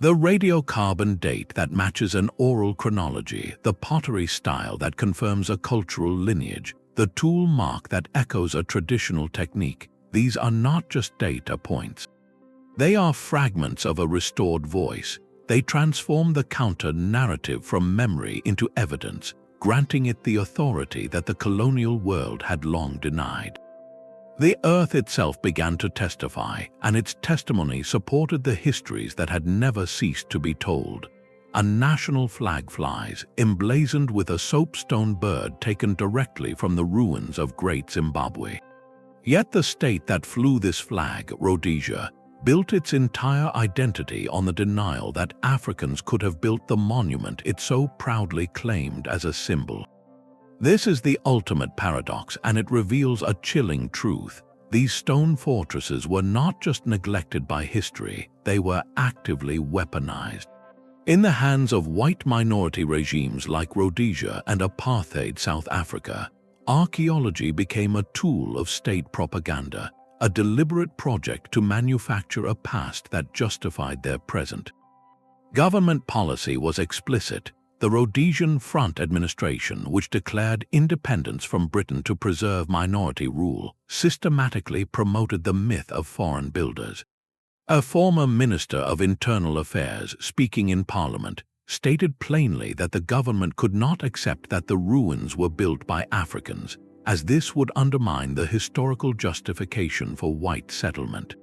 Speaker 1: The radiocarbon date that matches an oral chronology, the pottery style that confirms a cultural lineage, the tool mark that echoes a traditional technique, these are not just data points. They are fragments of a restored voice. They transform the counter-narrative from memory into evidence, granting it the authority that the colonial world had long denied. The earth itself began to testify, and its testimony supported the histories that had never ceased to be told. A national flag flies, emblazoned with a soapstone bird taken directly from the ruins of Great Zimbabwe. Yet the state that flew this flag, Rhodesia, built its entire identity on the denial that Africans could have built the monument it so proudly claimed as a symbol. This is the ultimate paradox, and it reveals a chilling truth. These stone fortresses were not just neglected by history, they were actively weaponized. In the hands of white minority regimes like Rhodesia and apartheid South Africa, archaeology became a tool of state propaganda, a deliberate project to manufacture a past that justified their present. Government policy was explicit. The Rhodesian Front administration, which declared independence from Britain to preserve minority rule, systematically promoted the myth of foreign builders. A former Minister of Internal Affairs, speaking in Parliament, stated plainly that the government could not accept that the ruins were built by Africans, as this would undermine the historical justification for white settlement.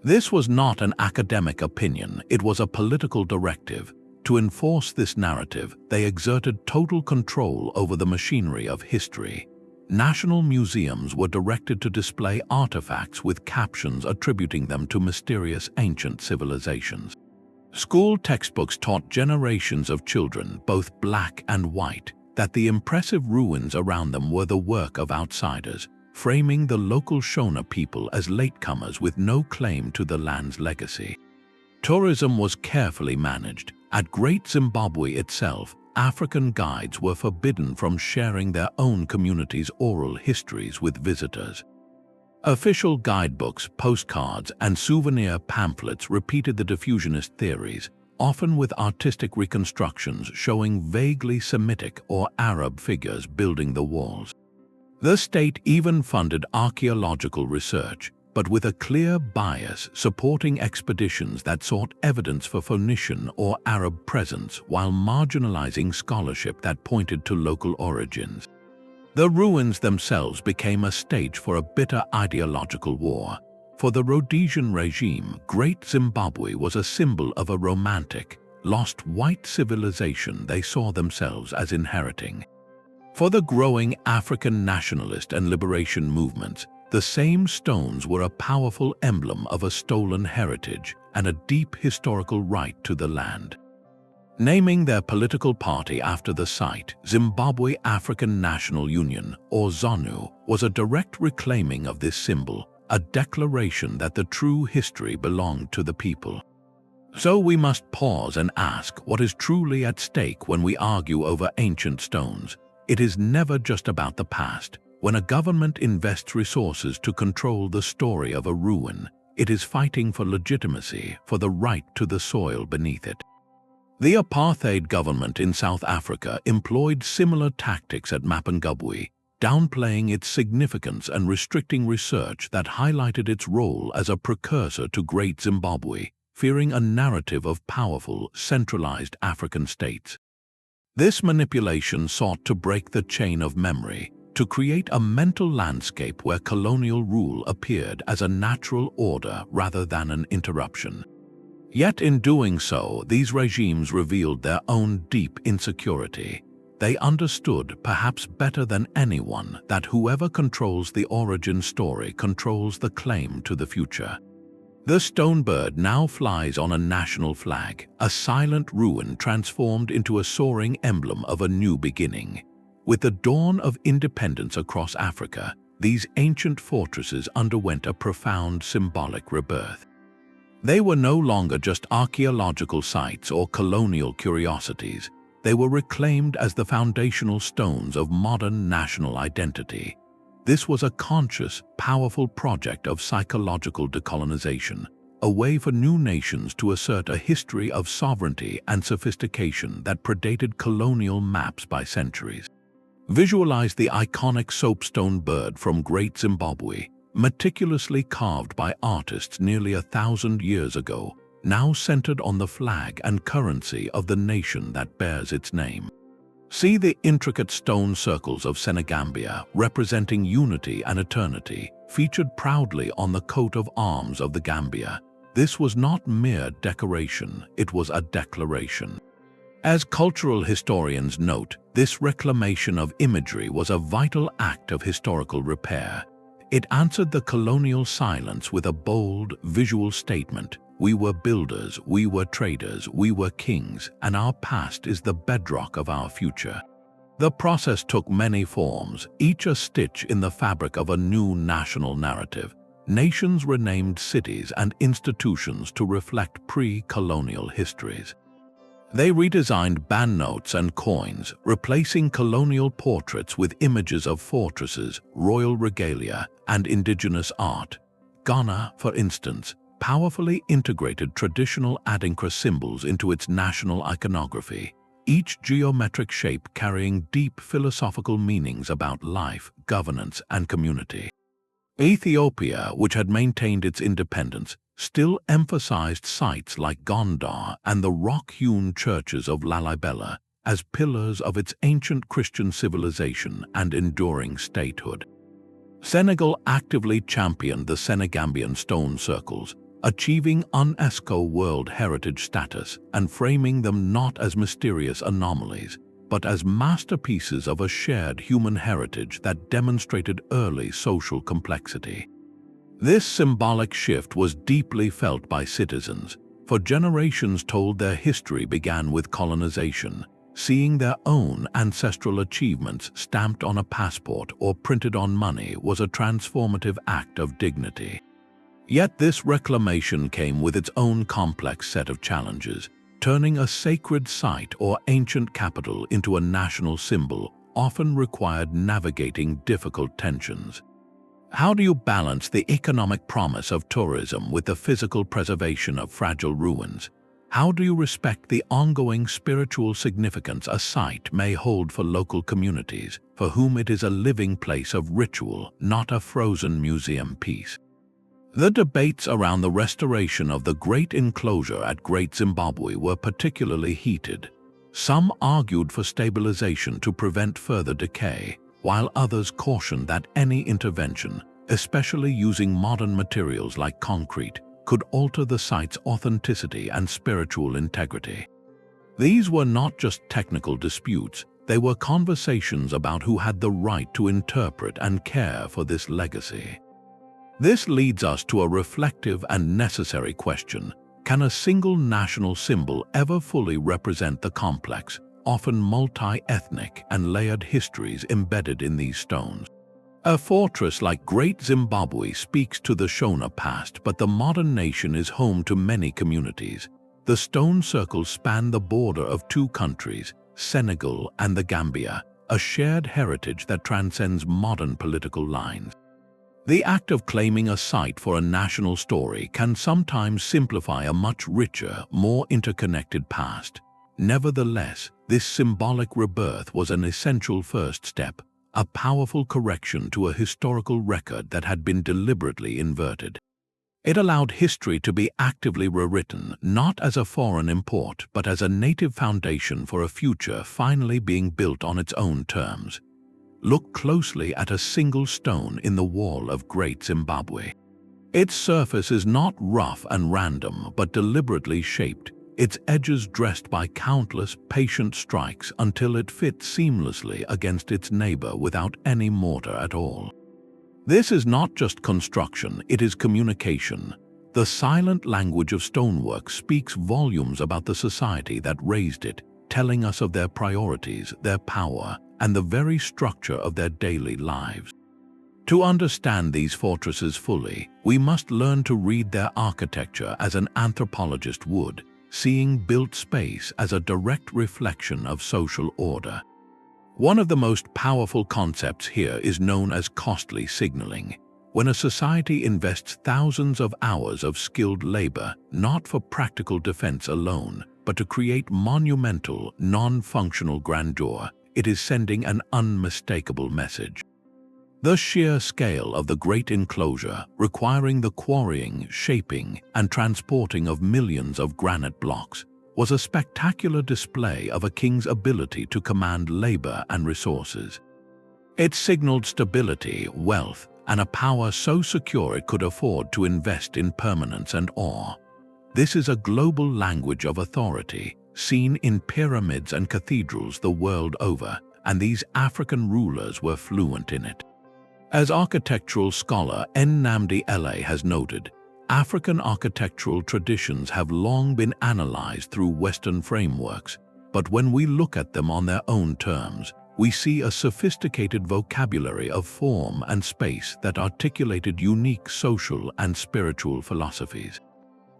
Speaker 1: This was not an academic opinion, it was a political directive. To enforce this narrative, they exerted total control over the machinery of history. National museums were directed to display artifacts with captions attributing them to mysterious ancient civilizations. School textbooks taught generations of children, both black and white, that the impressive ruins around them were the work of outsiders, framing the local Shona people as latecomers with no claim to the land's legacy. Tourism was carefully managed. At Great Zimbabwe itself, African guides were forbidden from sharing their own community's oral histories with visitors. Official guidebooks, postcards, and souvenir pamphlets repeated the diffusionist theories, often with artistic reconstructions showing vaguely Semitic or Arab figures building the walls. The state even funded archaeological research, but with a clear bias supporting expeditions that sought evidence for Phoenician or Arab presence while marginalizing scholarship that pointed to local origins. The ruins themselves became a stage for a bitter ideological war. For the Rhodesian regime, Great Zimbabwe was a symbol of a romantic, lost white civilization they saw themselves as inheriting. For the growing African nationalist and liberation movements, the same stones were a powerful emblem of a stolen heritage and a deep historical right to the land. Naming their political party after the site, Zimbabwe African National Union, or ZANU, was a direct reclaiming of this symbol, a declaration that the true history belonged to the people. So we must pause and ask what is truly at stake when we argue over ancient stones. It is never just about the past. When a government invests resources to control the story of a ruin, it is fighting for legitimacy, for the right to the soil beneath it. The apartheid government in South Africa employed similar tactics at Mapungubwe, downplaying its significance and restricting research that highlighted its role as a precursor to Great Zimbabwe, fearing a narrative of powerful, centralized African states. This manipulation sought to break the chain of memory, to create a mental landscape where colonial rule appeared as a natural order rather than an interruption. Yet in doing so, these regimes revealed their own deep insecurity. They understood, perhaps better than anyone, that whoever controls the origin story controls the claim to the future. The stone bird now flies on a national flag, a silent ruin transformed into a soaring emblem of a new beginning. With the dawn of independence across Africa, these ancient fortresses underwent a profound symbolic rebirth. They were no longer just archaeological sites or colonial curiosities. They were reclaimed as the foundational stones of modern national identity. This was a conscious, powerful project of psychological decolonization, a way for new nations to assert a history of sovereignty and sophistication that predated colonial maps by centuries. Visualize the iconic soapstone bird from Great Zimbabwe, meticulously carved by artists nearly 1,000 years ago, now centered on the flag and currency of the nation that bears its name. See the intricate stone circles of Senegambia, representing unity and eternity, featured proudly on the coat of arms of the Gambia. This was not mere decoration, it was a declaration. As cultural historians note, this reclamation of imagery was a vital act of historical repair. It answered the colonial silence with a bold, visual statement. We were builders, we were traders, we were kings, and our past is the bedrock of our future. The process took many forms, each a stitch in the fabric of a new national narrative. Nations renamed cities and institutions to reflect pre-colonial histories. They redesigned banknotes and coins, replacing colonial portraits with images of fortresses, royal regalia, and indigenous art. Ghana, for instance, powerfully integrated traditional Adinkra symbols into its national iconography, each geometric shape carrying deep philosophical meanings about life, governance, and community. Ethiopia, which had maintained its independence, still emphasized sites like Gondar and the rock-hewn churches of Lalibela as pillars of its ancient Christian civilization and enduring statehood. Senegal actively championed the Senegambian stone circles, achieving UNESCO World Heritage status and framing them not as mysterious anomalies, but as masterpieces of a shared human heritage that demonstrated early social complexity. This symbolic shift was deeply felt by citizens, for generations told their history began with colonization. Seeing their own ancestral achievements stamped on a passport or printed on money was a transformative act of dignity. Yet this reclamation came with its own complex set of challenges. Turning a sacred site or ancient capital into a national symbol often required navigating difficult tensions. How do you balance the economic promise of tourism with the physical preservation of fragile ruins? How do you respect the ongoing spiritual significance a site may hold for local communities, for whom it is a living place of ritual, not a frozen museum piece? The debates around the restoration of the Great Enclosure at Great Zimbabwe were particularly heated. Some argued for stabilization to prevent further decay, while others cautioned that any intervention, especially using modern materials like concrete, could alter the site's authenticity and spiritual integrity. These were not just technical disputes, they were conversations about who had the right to interpret and care for this legacy. This leads us to a reflective and necessary question. Can a single national symbol ever fully represent the complex, often multi-ethnic and layered histories embedded in these stones? A fortress like Great Zimbabwe speaks to the Shona past, but the modern nation is home to many communities. The stone circles span the border of two countries, Senegal and the Gambia, a shared heritage that transcends modern political lines. The act of claiming a site for a national story can sometimes simplify a much richer, more interconnected past. Nevertheless, this symbolic rebirth was an essential first step, a powerful correction to a historical record that had been deliberately inverted. It allowed history to be actively rewritten, not as a foreign import, but as a native foundation for a future finally being built on its own terms. Look closely at a single stone in the wall of Great Zimbabwe. Its surface is not rough and random, but deliberately shaped, its edges dressed by countless patient strikes until it fits seamlessly against its neighbor without any mortar at all. This is not just construction, it is communication. The silent language of stonework speaks volumes about the society that raised it, telling us of their priorities, their power, and the very structure of their daily lives. To understand these fortresses fully, we must learn to read their architecture as an anthropologist would, seeing built space as a direct reflection of social order. One of the most powerful concepts here is known as costly signaling. When a society invests thousands of hours of skilled labor, not for practical defense alone, but to create monumental, non-functional grandeur, it is sending an unmistakable message. The sheer scale of the Great Enclosure, requiring the quarrying, shaping, and transporting of millions of granite blocks, was a spectacular display of a king's ability to command labor and resources. It signaled stability, wealth, and a power so secure it could afford to invest in permanence and awe. This is a global language of authority, seen in pyramids and cathedrals the world over, and these African rulers were fluent in it. As architectural scholar Nnamdi Ele has noted, African architectural traditions have long been analyzed through Western frameworks, but when we look at them on their own terms, we see a sophisticated vocabulary of form and space that articulated unique social and spiritual philosophies.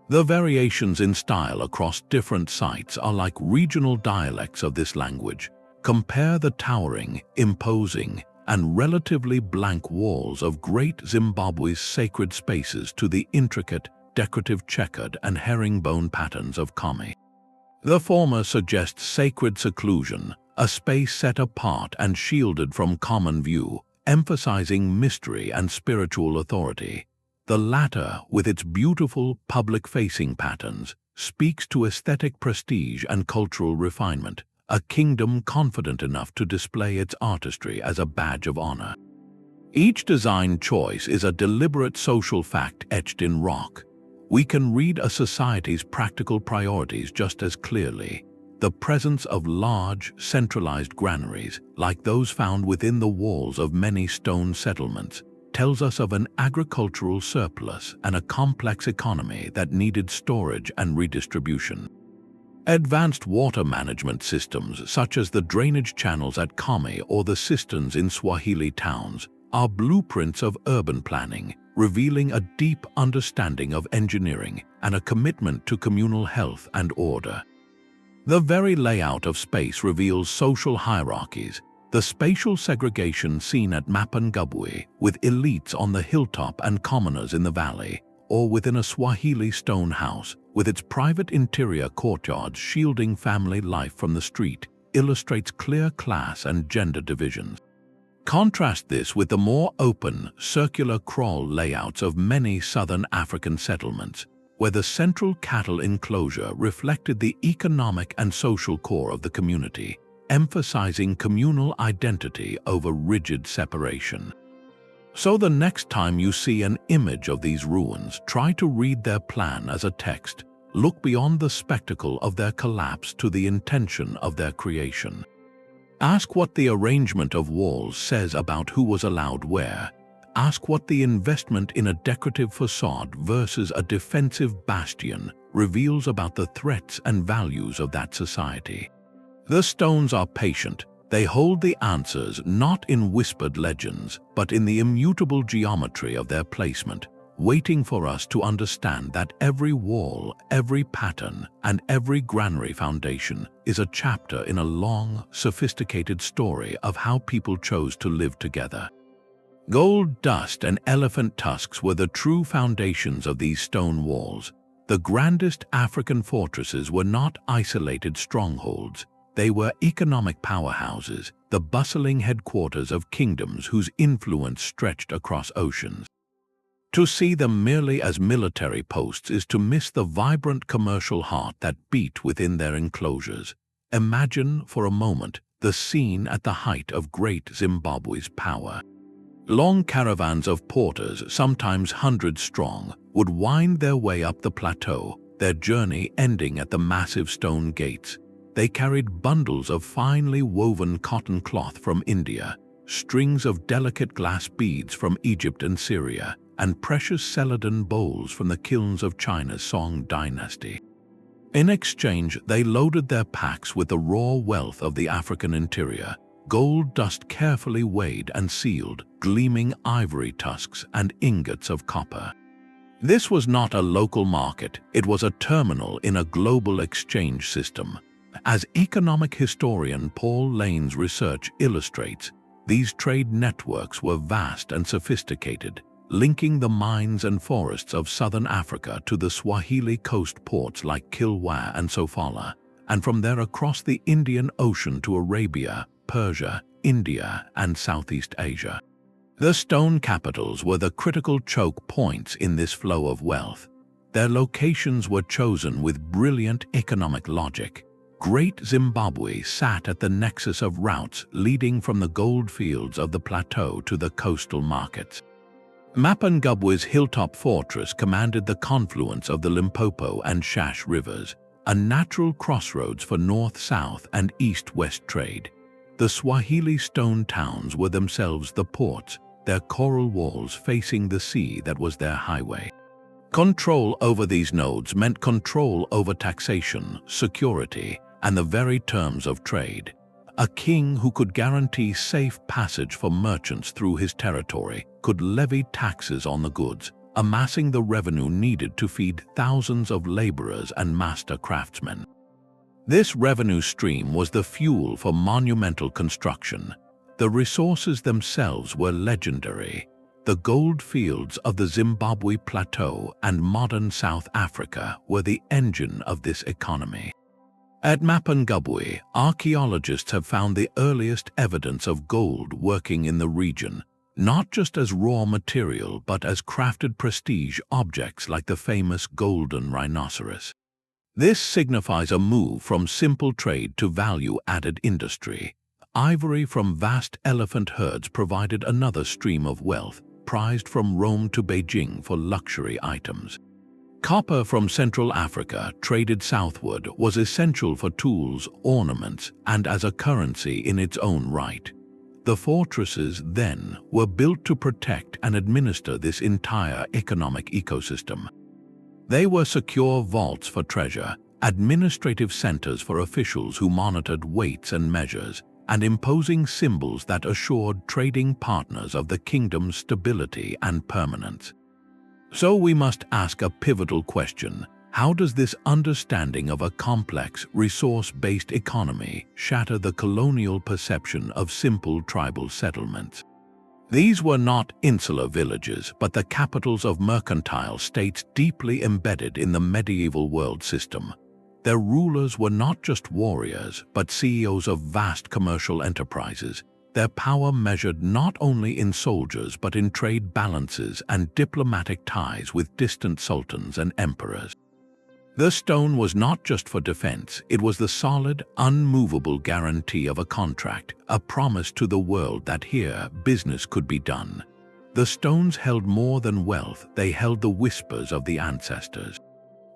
Speaker 1: The variations in style across different sites are like regional dialects of this language. Compare the towering, imposing, and relatively blank walls of Great Zimbabwe's sacred spaces to the intricate, decorative checkered and herringbone patterns of Khami. The former suggests sacred seclusion, a space set apart and shielded from common view, emphasizing mystery and spiritual authority. The latter, with its beautiful public-facing patterns, speaks to aesthetic prestige and cultural refinement, a kingdom confident enough to display its artistry as a badge of honor. Each design choice is a deliberate social fact etched in rock. We can read a society's practical priorities just as clearly. The presence of large, centralized granaries, like those found within the walls of many stone settlements, tells us of an agricultural surplus and a complex economy that needed storage and redistribution. Advanced water management systems, such as the drainage channels at Khami or the cisterns in Swahili towns, are blueprints of urban planning, revealing a deep understanding of engineering and a commitment to communal health and order. The very layout of space reveals social hierarchies, the spatial segregation seen at Mapungubwe, with elites on the hilltop and commoners in the valley, or within a Swahili stone house, with its private interior courtyards shielding family life from the street, illustrates clear class and gender divisions. Contrast this with the more open, circular kraal layouts of many southern African settlements, where the central cattle enclosure reflected the economic and social core of the community, emphasizing communal identity over rigid separation. So the next time you see an image of these ruins, try to read their plan as a text. Look beyond the spectacle of their collapse to the intention of their creation. Ask what the arrangement of walls says about who was allowed where. Ask what the investment in a decorative facade versus a defensive bastion reveals about the threats and values of that society. The stones are patient. They hold the answers not in whispered legends, but in the immutable geometry of their placement, waiting for us to understand that every wall, every pattern, and every granary foundation is a chapter in a long, sophisticated story of how people chose to live together. Gold dust and elephant tusks were the true foundations of these stone walls. The grandest African fortresses were not isolated strongholds. They were economic powerhouses, the bustling headquarters of kingdoms whose influence stretched across oceans. To see them merely as military posts is to miss the vibrant commercial heart that beat within their enclosures. Imagine, for a moment, the scene at the height of Great Zimbabwe's power. Long caravans of porters, sometimes hundreds strong, would wind their way up the plateau, their journey ending at the massive stone gates. They carried bundles of finely woven cotton cloth from India, strings of delicate glass beads from Egypt and Syria, and precious celadon bowls from the kilns of China's Song dynasty. In exchange, they loaded their packs with the raw wealth of the African interior, gold dust carefully weighed and sealed, gleaming ivory tusks, and ingots of copper. This was not a local market, it was a terminal in a global exchange system. As economic historian Paul Lane's research illustrates, these trade networks were vast and sophisticated, linking the mines and forests of southern Africa to the Swahili coast ports like Kilwa and Sofala, and from there across the Indian Ocean to Arabia, Persia, India, and Southeast Asia. The stone capitals were the critical choke points in this flow of wealth. Their locations were chosen with brilliant economic logic. Great Zimbabwe sat at the nexus of routes leading from the gold fields of the plateau to the coastal markets. Mapungubwe's hilltop fortress commanded the confluence of the Limpopo and Shash rivers, a natural crossroads for north-south and east-west trade. The Swahili stone towns were themselves the ports, their coral walls facing the sea that was their highway. Control over these nodes meant control over taxation, security, and the very terms of trade. A king who could guarantee safe passage for merchants through his territory could levy taxes on the goods, amassing the revenue needed to feed thousands of laborers and master craftsmen. This revenue stream was the fuel for monumental construction. The resources themselves were legendary. The gold fields of the Zimbabwe Plateau and modern South Africa were the engine of this economy. At Mapungubwe, archaeologists have found the earliest evidence of gold working in the region, not just as raw material but as crafted prestige objects like the famous golden rhinoceros. This signifies a move from simple trade to value-added industry. Ivory from vast elephant herds provided another stream of wealth, prized from Rome to Beijing for luxury items. Copper from Central Africa, traded southward, was essential for tools, ornaments, and as a currency in its own right. The fortresses, then, were built to protect and administer this entire economic ecosystem. They were secure vaults for treasure, administrative centers for officials who monitored weights and measures, and imposing symbols that assured trading partners of the kingdom's stability and permanence. So we must ask a pivotal question: how does this understanding of a complex, resource-based economy shatter the colonial perception of simple tribal settlements? These were not insular villages, but the capitals of mercantile states deeply embedded in the medieval world system. Their rulers were not just warriors, but CEOs of vast commercial enterprises. Their power measured not only in soldiers but in trade balances and diplomatic ties with distant sultans and emperors. The stone was not just for defense, it was the solid, unmovable guarantee of a contract, a promise to the world that here business could be done. The stones held more than wealth, they held the whispers of the ancestors.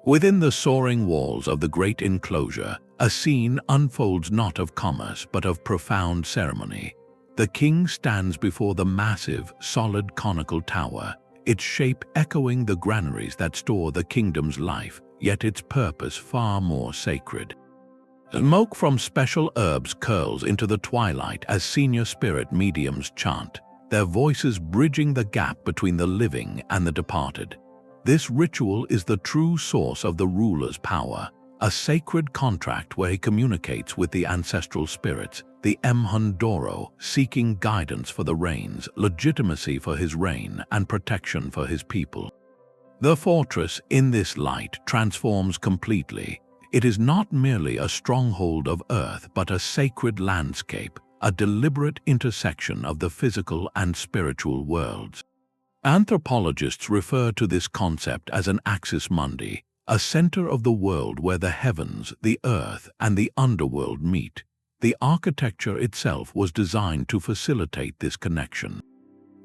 Speaker 1: Within the soaring walls of the Great Enclosure, a scene unfolds not of commerce but of profound ceremony. The king stands before the massive, solid conical tower, its shape echoing the granaries that store the kingdom's life, yet its purpose far more sacred. Smoke from special herbs curls into the twilight as senior spirit mediums chant, their voices bridging the gap between the living and the departed. This ritual is the true source of the ruler's power, a sacred contract where he communicates with the ancestral spirits, the Mhundoro, seeking guidance for the rains, legitimacy for his reign, and protection for his people. The fortress, in this light, transforms completely. It is not merely a stronghold of earth, but a sacred landscape, a deliberate intersection of the physical and spiritual worlds. Anthropologists refer to this concept as an axis mundi, a center of the world where the heavens, the earth, and the underworld meet. The architecture itself was designed to facilitate this connection.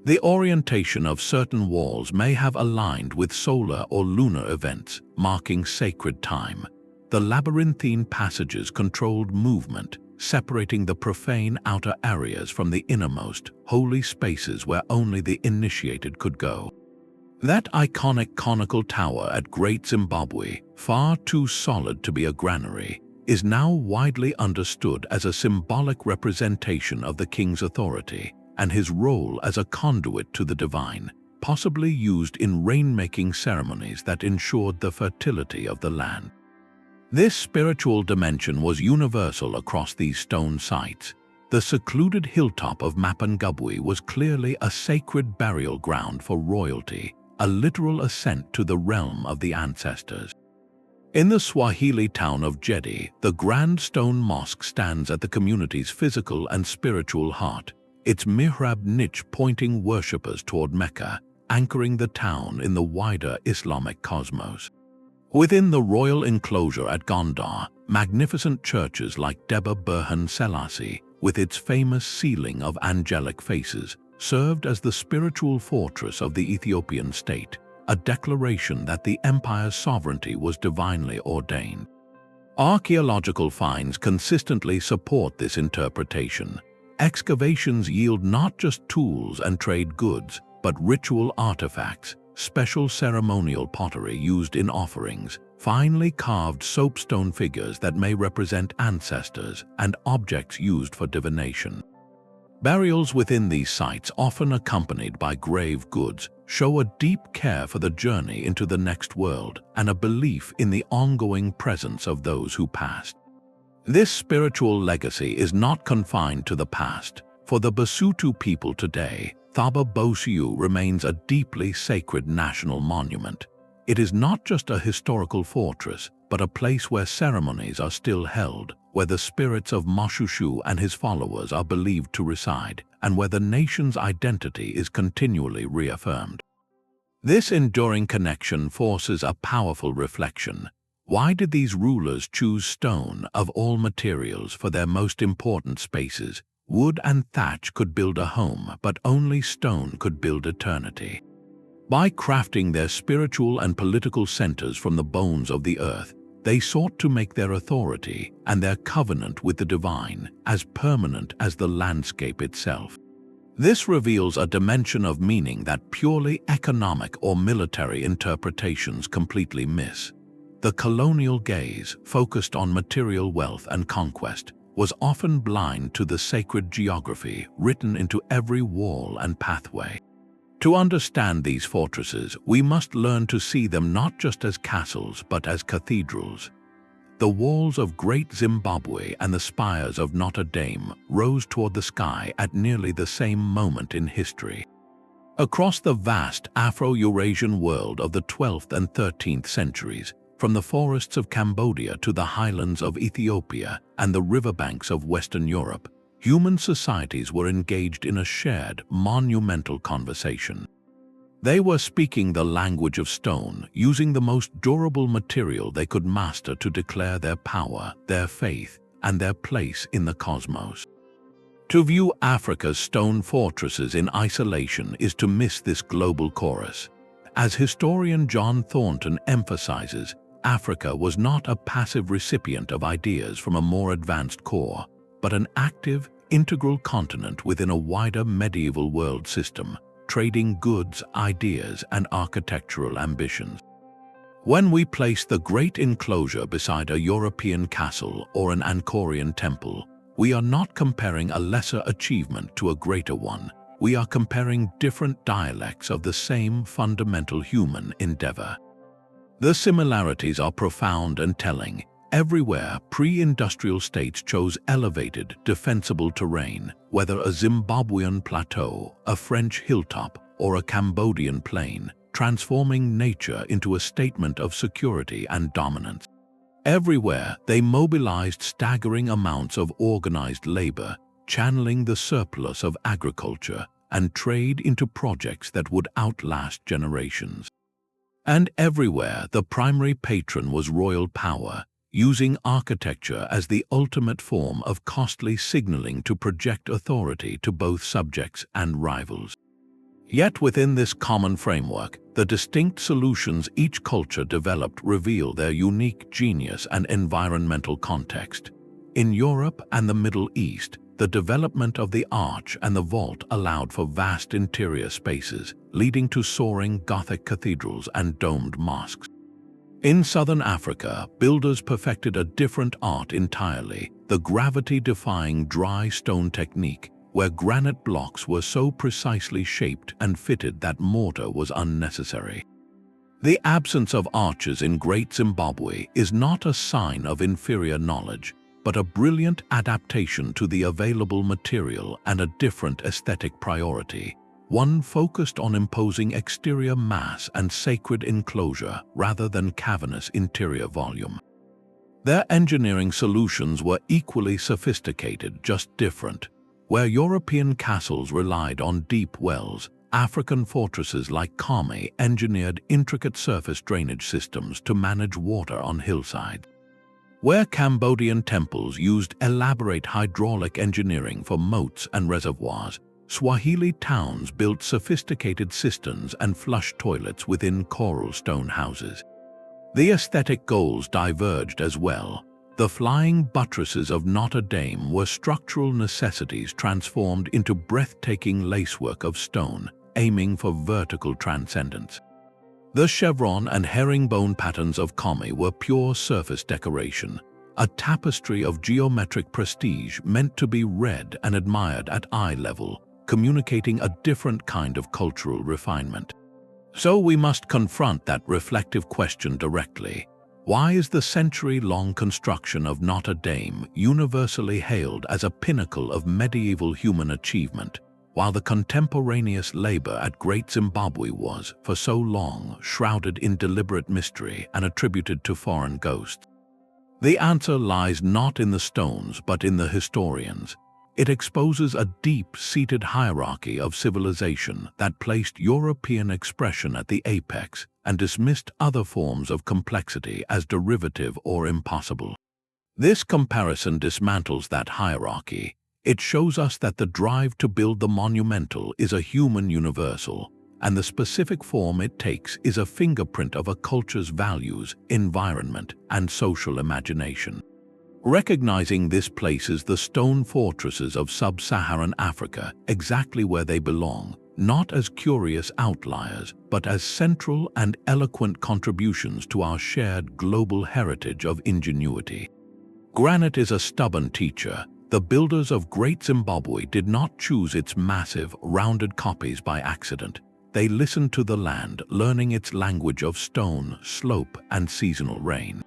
Speaker 1: The orientation of certain walls may have aligned with solar or lunar events, marking sacred time. The labyrinthine passages controlled movement, separating the profane outer areas from the innermost, holy spaces where only the initiated could go. That iconic conical tower at Great Zimbabwe, far too solid to be a granary, is now widely understood as a symbolic representation of the king's authority and his role as a conduit to the divine, possibly used in rainmaking ceremonies that ensured the fertility of the land. This spiritual dimension was universal across these stone sites. The secluded hilltop of Mapungubwe was clearly a sacred burial ground for royalty, a literal ascent to the realm of the ancestors. In the Swahili town of Gedi, the grand stone mosque stands at the community's physical and spiritual heart, its mihrab niche pointing worshippers toward Mecca, anchoring the town in the wider Islamic cosmos. Within the royal enclosure at Gondar, magnificent churches like Deba Burhan Selassie, with its famous ceiling of angelic faces, served as the spiritual fortress of the Ethiopian state, a declaration that the empire's sovereignty was divinely ordained. Archaeological finds consistently support this interpretation. Excavations yield not just tools and trade goods, but ritual artifacts, special ceremonial pottery used in offerings, finely carved soapstone figures that may represent ancestors, and objects used for divination. Burials within these sites, often accompanied by grave goods, show a deep care for the journey into the next world and a belief in the ongoing presence of those who passed. This spiritual legacy is not confined to the past. For the Basotho people today, Thaba Bosiu remains a deeply sacred national monument. It is not just a historical fortress, but a place where ceremonies are still held, where the spirits of Moshoeshoe and his followers are believed to reside, and where the nation's identity is continually reaffirmed. This enduring connection forces a powerful reflection. Why did these rulers choose stone of all materials for their most important spaces? Wood and thatch could build a home, but only stone could build eternity. By crafting their spiritual and political centers from the bones of the earth, they sought to make their authority and their covenant with the divine as permanent as the landscape itself. This reveals a dimension of meaning that purely economic or military interpretations completely miss. The colonial gaze, focused on material wealth and conquest, was often blind to the sacred geography written into every wall and pathway. To understand these fortresses, we must learn to see them not just as castles but as cathedrals. The walls of Great Zimbabwe and the spires of Notre Dame rose toward the sky at nearly the same moment in history. Across the vast Afro-Eurasian world of the 12th and 13th centuries, from the forests of Cambodia to the highlands of Ethiopia and the riverbanks of Western Europe, human societies were engaged in a shared, monumental conversation. They were speaking the language of stone, using the most durable material they could master to declare their power, their faith, and their place in the cosmos. To view Africa's stone fortresses in isolation is to miss this global chorus. As historian John Thornton emphasizes, Africa was not a passive recipient of ideas from a more advanced core, but an active, integral continent within a wider medieval world system, trading goods, ideas, and architectural ambitions. When we place the Great Enclosure beside a European castle or an Angkorian temple, we are not comparing a lesser achievement to a greater one. We are comparing different dialects of the same fundamental human endeavor. The similarities are profound and telling. Everywhere, pre-industrial states chose elevated, defensible terrain, whether a Zimbabwean plateau, a French hilltop, or a Cambodian plain, transforming nature into a statement of security and dominance. Everywhere, they mobilized staggering amounts of organized labor, channeling the surplus of agriculture and trade into projects that would outlast generations. And everywhere, the primary patron was royal power, using architecture as the ultimate form of costly signaling to project authority to both subjects and rivals. Yet within this common framework, the distinct solutions each culture developed reveal their unique genius and environmental context. In Europe and the Middle East, the development of the arch and the vault allowed for vast interior spaces, leading to soaring Gothic cathedrals and domed mosques. In southern Africa, builders perfected a different art entirely, the gravity-defying dry stone technique, where granite blocks were so precisely shaped and fitted that mortar was unnecessary. The absence of arches in Great Zimbabwe is not a sign of inferior knowledge, but a brilliant adaptation to the available material and a different aesthetic priority, one focused on imposing exterior mass and sacred enclosure rather than cavernous interior volume. Their engineering solutions were equally sophisticated, just different. Where European castles relied on deep wells, African fortresses like Khami engineered intricate surface drainage systems to manage water on hillsides. Where Cambodian temples used elaborate hydraulic engineering for moats and reservoirs, Swahili towns built sophisticated cisterns and flush toilets within coral stone houses. The aesthetic goals diverged as well. The flying buttresses of Notre Dame were structural necessities transformed into breathtaking lacework of stone, aiming for vertical transcendence. The chevron and herringbone patterns of Khami were pure surface decoration, a tapestry of geometric prestige meant to be read and admired at eye level, communicating a different kind of cultural refinement. So we must confront that reflective question directly. Why is the century-long construction of Notre Dame universally hailed as a pinnacle of medieval human achievement, while the contemporaneous labor at Great Zimbabwe was, for so long, shrouded in deliberate mystery and attributed to foreign ghosts? The answer lies not in the stones but in the historians. It exposes a deep-seated hierarchy of civilization that placed European expression at the apex and dismissed other forms of complexity as derivative or impossible. This comparison dismantles that hierarchy. It shows us that the drive to build the monumental is a human universal, and the specific form it takes is a fingerprint of a culture's values, environment, and social imagination. Recognizing this places the stone fortresses of Sub-Saharan Africa exactly where they belong, not as curious outliers, but as central and eloquent contributions to our shared global heritage of ingenuity. Granite is a stubborn teacher. The builders of Great Zimbabwe did not choose its massive, rounded copies by accident. They listened to the land, learning its language of stone, slope, and seasonal rain.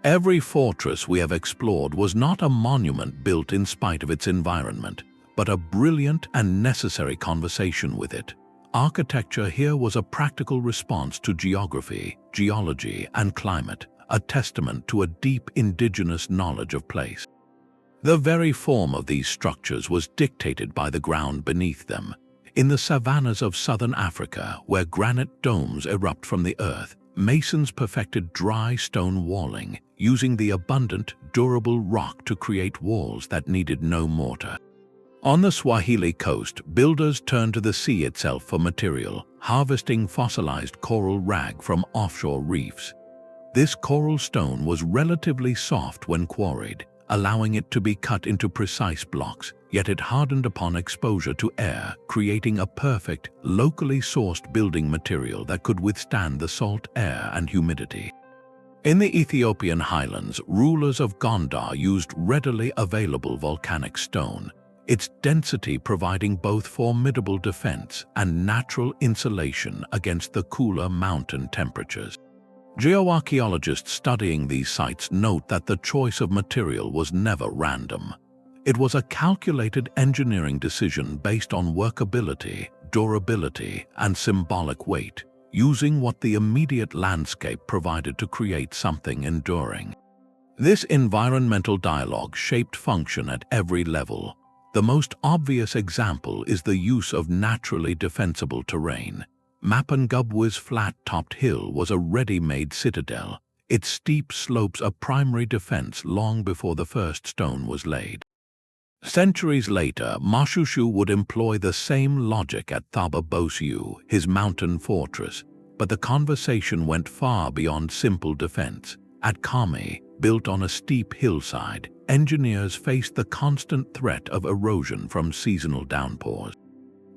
Speaker 1: Every fortress we have explored was not a monument built in spite of its environment, but a brilliant and necessary conversation with it. Architecture here was a practical response to geography, geology, and climate, a testament to a deep indigenous knowledge of place. The very form of these structures was dictated by the ground beneath them. In the savannas of southern Africa, where granite domes erupt from the earth, masons perfected dry stone walling, using the abundant, durable rock to create walls that needed no mortar. On the Swahili coast, builders turned to the sea itself for material, harvesting fossilized coral rag from offshore reefs. This coral stone was relatively soft when quarried, allowing it to be cut into precise blocks, yet it hardened upon exposure to air, creating a perfect, locally sourced building material that could withstand the salt air and humidity. In the Ethiopian highlands, rulers of Gondar used readily available volcanic stone, its density providing both formidable defense and natural insulation against the cooler mountain temperatures. Geoarchaeologists studying these sites note that the choice of material was never random. It was a calculated engineering decision based on workability, durability, and symbolic weight, using what the immediate landscape provided to create something enduring. This environmental dialogue shaped function at every level. The most obvious example is the use of naturally defensible terrain. Mapungubwe's flat-topped hill was a ready-made citadel, its steep slopes a primary defense long before the first stone was laid. Centuries later, Mashushu would employ the same logic at Thaba Bosiu, his mountain fortress, but the conversation went far beyond simple defense. At Khami, built on a steep hillside, engineers faced the constant threat of erosion from seasonal downpours.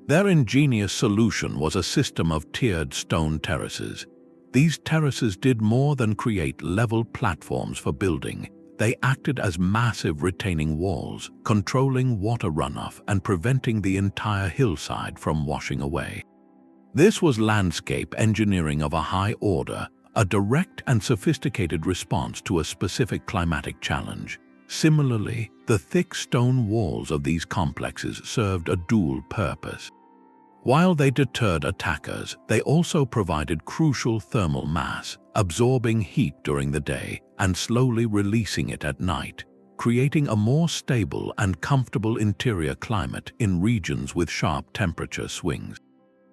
Speaker 1: Their ingenious solution was a system of tiered stone terraces. These terraces did more than create level platforms for building. They acted as massive retaining walls, controlling water runoff and preventing the entire hillside from washing away. This was landscape engineering of a high order, a direct and sophisticated response to a specific climatic challenge. Similarly, the thick stone walls of these complexes served a dual purpose. While they deterred attackers, they also provided crucial thermal mass, absorbing heat during the day and slowly releasing it at night, creating a more stable and comfortable interior climate in regions with sharp temperature swings.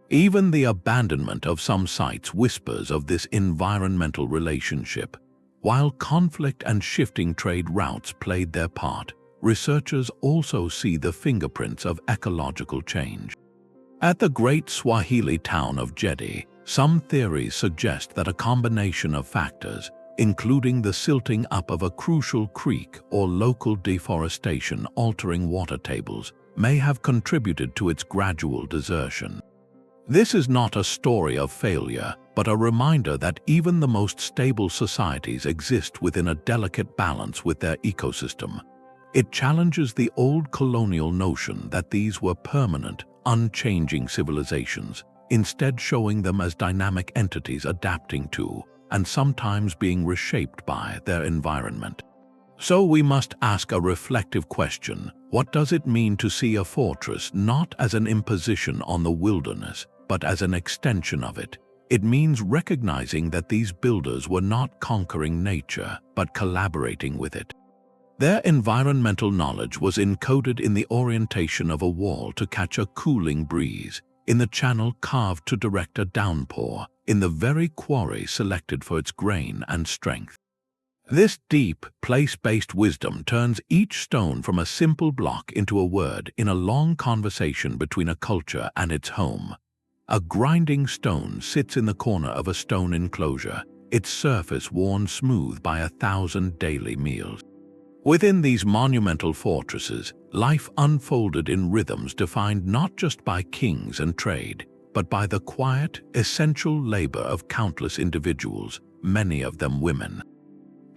Speaker 1: Even the abandonment of some sites whispers of this environmental relationship. While conflict and shifting trade routes played their part, researchers also see the fingerprints of ecological change. At the great Swahili town of Gedi, some theories suggest that a combination of factors, including the silting up of a crucial creek or local deforestation altering water tables, may have contributed to its gradual desertion. This is not a story of failure, but a reminder that even the most stable societies exist within a delicate balance with their ecosystem. It challenges the old colonial notion that these were permanent, unchanging civilizations, instead showing them as dynamic entities adapting to, and sometimes being reshaped by their environment. So we must ask a reflective question: what does it mean to see a fortress not as an imposition on the wilderness, but as an extension of it? It means recognizing that these builders were not conquering nature, but collaborating with it. Their environmental knowledge was encoded in the orientation of a wall to catch a cooling breeze, in the channel carved to direct a downpour, in the very quarry selected for its grain and strength. This deep, place-based wisdom turns each stone from a simple block into a word in a long conversation between a culture and its home. A grinding stone sits in the corner of a stone enclosure, its surface worn smooth by 1,000 daily meals. Within these monumental fortresses, life unfolded in rhythms defined not just by kings and trade, but by the quiet, essential labor of countless individuals, many of them women.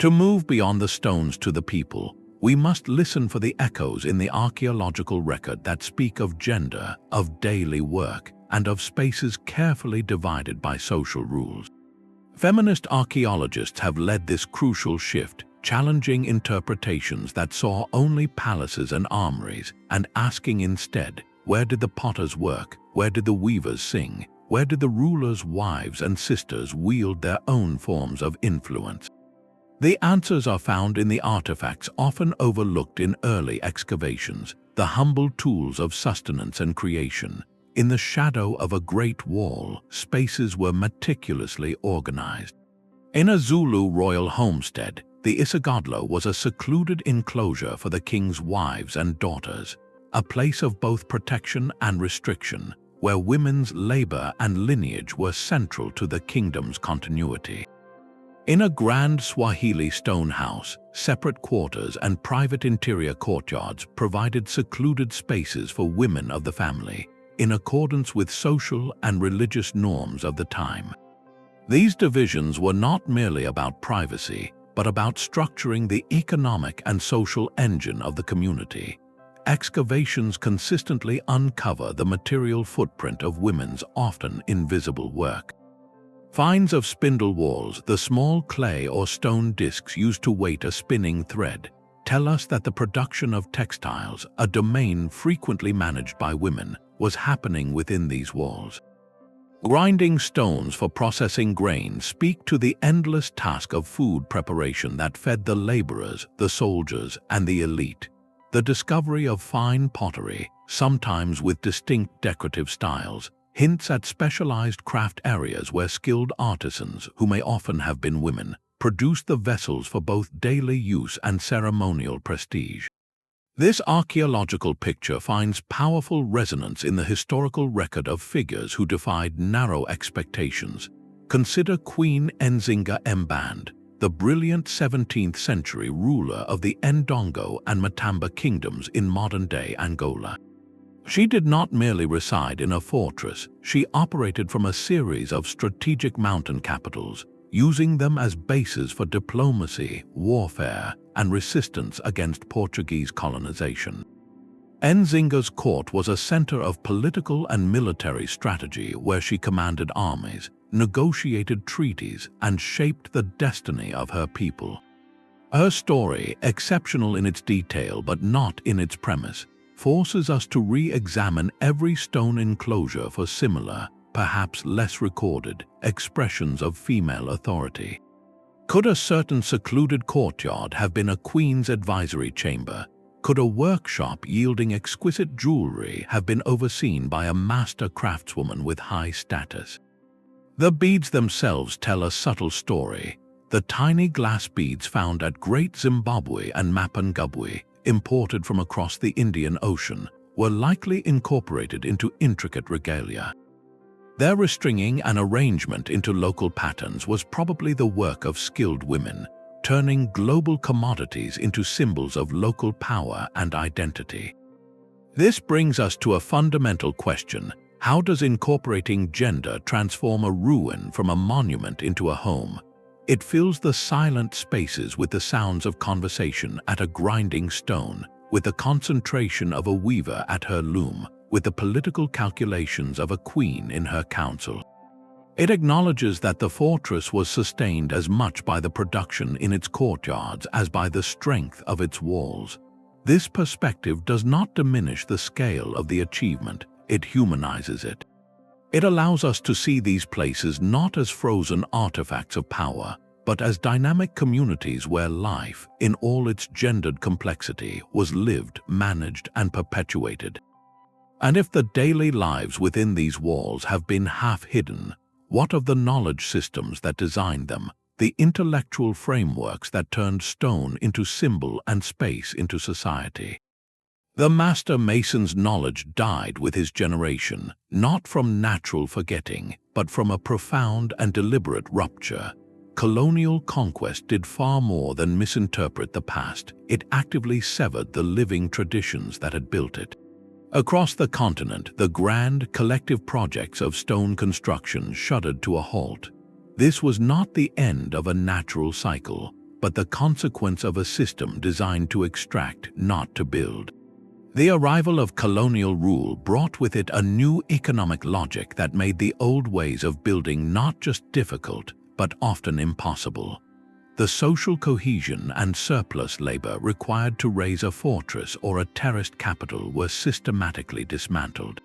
Speaker 1: To move beyond the stones to the people, we must listen for the echoes in the archaeological record that speak of gender, of daily work, and of spaces carefully divided by social rules. Feminist archaeologists have led this crucial shift, challenging interpretations that saw only palaces and armories, and asking instead, where did the potters work, where did the weavers sing, where did the rulers' wives and sisters wield their own forms of influence? The answers are found in the artifacts often overlooked in early excavations, the humble tools of sustenance and creation. In the shadow of a great wall, spaces were meticulously organized. In a Zulu royal homestead, the Isigodlo was a secluded enclosure for the king's wives and daughters, a place of both protection and restriction, where women's labor and lineage were central to the kingdom's continuity. In a grand Swahili stone house, separate quarters and private interior courtyards provided secluded spaces for women of the family, in accordance with social and religious norms of the time. These divisions were not merely about privacy, but about structuring the economic and social engine of the community. Excavations consistently uncover the material footprint of women's often invisible work. Finds of spindle whorls, the small clay or stone discs used to weight a spinning thread, tell us that the production of textiles, a domain frequently managed by women, was happening within these walls. Grinding stones for processing grain speak to the endless task of food preparation that fed the laborers, the soldiers, and the elite. The discovery of fine pottery, sometimes with distinct decorative styles, hints at specialized craft areas where skilled artisans, who may often have been women, produced the vessels for both daily use and ceremonial prestige. This archaeological picture finds powerful resonance in the historical record of figures who defied narrow expectations. Consider Queen Nzinga Mband, the brilliant 17th century ruler of the Ndongo and Matamba kingdoms in modern-day Angola. She did not merely reside in a fortress, she operated from a series of strategic mountain capitals, using them as bases for diplomacy, warfare, and resistance against Portuguese colonization. Nzinga's court was a center of political and military strategy where she commanded armies, negotiated treaties, and shaped the destiny of her people. Her story, exceptional in its detail but not in its premise, forces us to re-examine every stone enclosure for similar, perhaps less recorded, expressions of female authority. Could a certain secluded courtyard have been a queen's advisory chamber? Could a workshop yielding exquisite jewelry have been overseen by a master craftswoman with high status? The beads themselves tell a subtle story. The tiny glass beads found at Great Zimbabwe and Mapungubwe, imported from across the Indian Ocean, were likely incorporated into intricate regalia. Their restringing and arrangement into local patterns was probably the work of skilled women, turning global commodities into symbols of local power and identity. This brings us to a fundamental question: how does incorporating gender transform a ruin from a monument into a home? It fills the silent spaces with the sounds of conversation at a grinding stone, with the concentration of a weaver at her loom, with the political calculations of a queen in her council. It acknowledges that the fortress was sustained as much by the production in its courtyards as by the strength of its walls. This perspective does not diminish the scale of the achievement, it humanizes it. It allows us to see these places not as frozen artifacts of power, but as dynamic communities where life, in all its gendered complexity, was lived, managed, and perpetuated. And if the daily lives within these walls have been half hidden, what of the knowledge systems that designed them, the intellectual frameworks that turned stone into symbol and space into society? The master mason's knowledge died with his generation, not from natural forgetting, but from a profound and deliberate rupture. Colonial conquest did far more than misinterpret the past. It actively severed the living traditions that had built it. Across the continent, the grand, collective projects of stone construction shuddered to a halt. This was not the end of a natural cycle, but the consequence of a system designed to extract, not to build. The arrival of colonial rule brought with it a new economic logic that made the old ways of building not just difficult, but often impossible. The social cohesion and surplus labor required to raise a fortress or a terraced capital were systematically dismantled.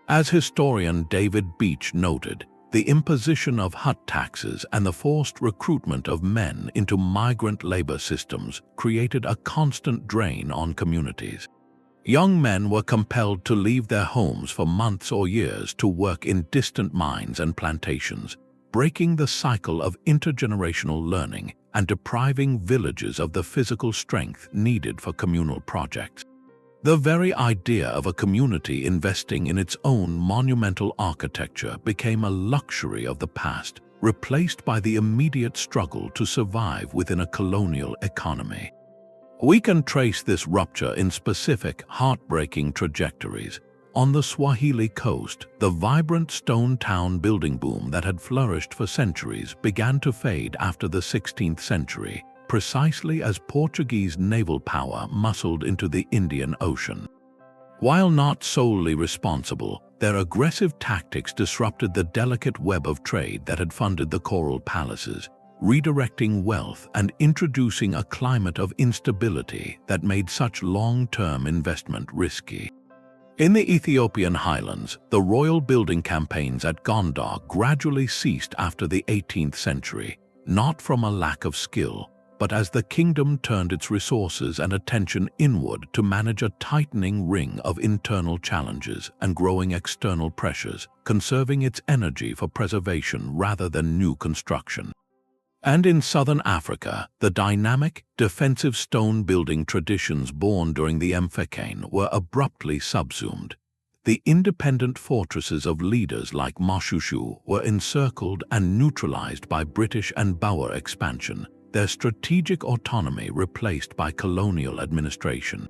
Speaker 1: As historian David Beach noted, the imposition of hut taxes and the forced recruitment of men into migrant labor systems created a constant drain on communities. Young men were compelled to leave their homes for months or years to work in distant mines and plantations, breaking the cycle of intergenerational learning and depriving villages of the physical strength needed for communal projects. The very idea of a community investing in its own monumental architecture became a luxury of the past, replaced by the immediate struggle to survive within a colonial economy. We can trace this rupture in specific, heartbreaking trajectories. On the Swahili coast, the vibrant stone town building boom that had flourished for centuries began to fade after the 16th century, precisely as Portuguese naval power muscled into the Indian Ocean. While not solely responsible, their aggressive tactics disrupted the delicate web of trade that had funded the coral palaces, redirecting wealth and introducing a climate of instability that made such long-term investment risky. In the Ethiopian highlands, the royal building campaigns at Gondar gradually ceased after the 18th century, not from a lack of skill, but as the kingdom turned its resources and attention inward to manage a tightening ring of internal challenges and growing external pressures, conserving its energy for preservation rather than new construction. And in southern Africa, the dynamic, defensive stone building traditions born during the Mfecane were abruptly subsumed. The independent fortresses of leaders like Mashushu were encircled and neutralized by British and Boer expansion, their strategic autonomy replaced by colonial administration.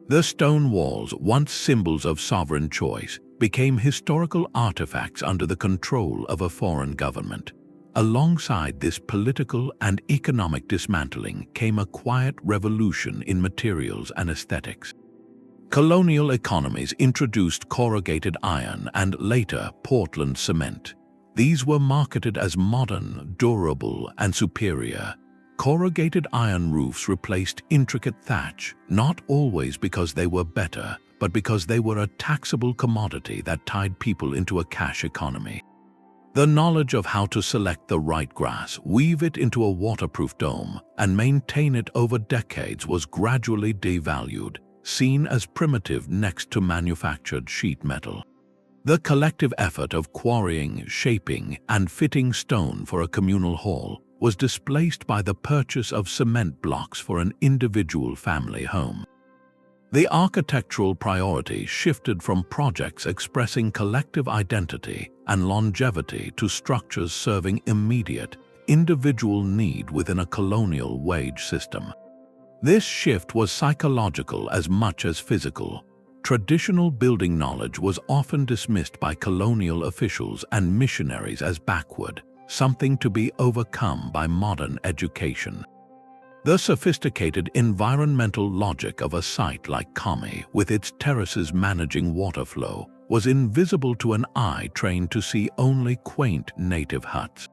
Speaker 1: The stone walls, once symbols of sovereign choice, became historical artifacts under the control of a foreign government. Alongside this political and economic dismantling came a quiet revolution in materials and aesthetics. Colonial economies introduced corrugated iron and later Portland cement. These were marketed as modern, durable, and superior. Corrugated iron roofs replaced intricate thatch, not always because they were better, but because they were a taxable commodity that tied people into a cash economy. The knowledge of how to select the right grass, weave it into a waterproof dome, and maintain it over decades was gradually devalued, seen as primitive next to manufactured sheet metal. The collective effort of quarrying, shaping, and fitting stone for a communal hall was displaced by the purchase of cement blocks for an individual family home. The architectural priority shifted from projects expressing collective identity and longevity to structures serving immediate, individual need within a colonial wage system. This shift was psychological as much as physical. Traditional building knowledge was often dismissed by colonial officials and missionaries as backward, something to be overcome by modern education. The sophisticated environmental logic of a site like Khami, with its terraces managing water flow, was invisible to an eye trained to see only quaint native huts.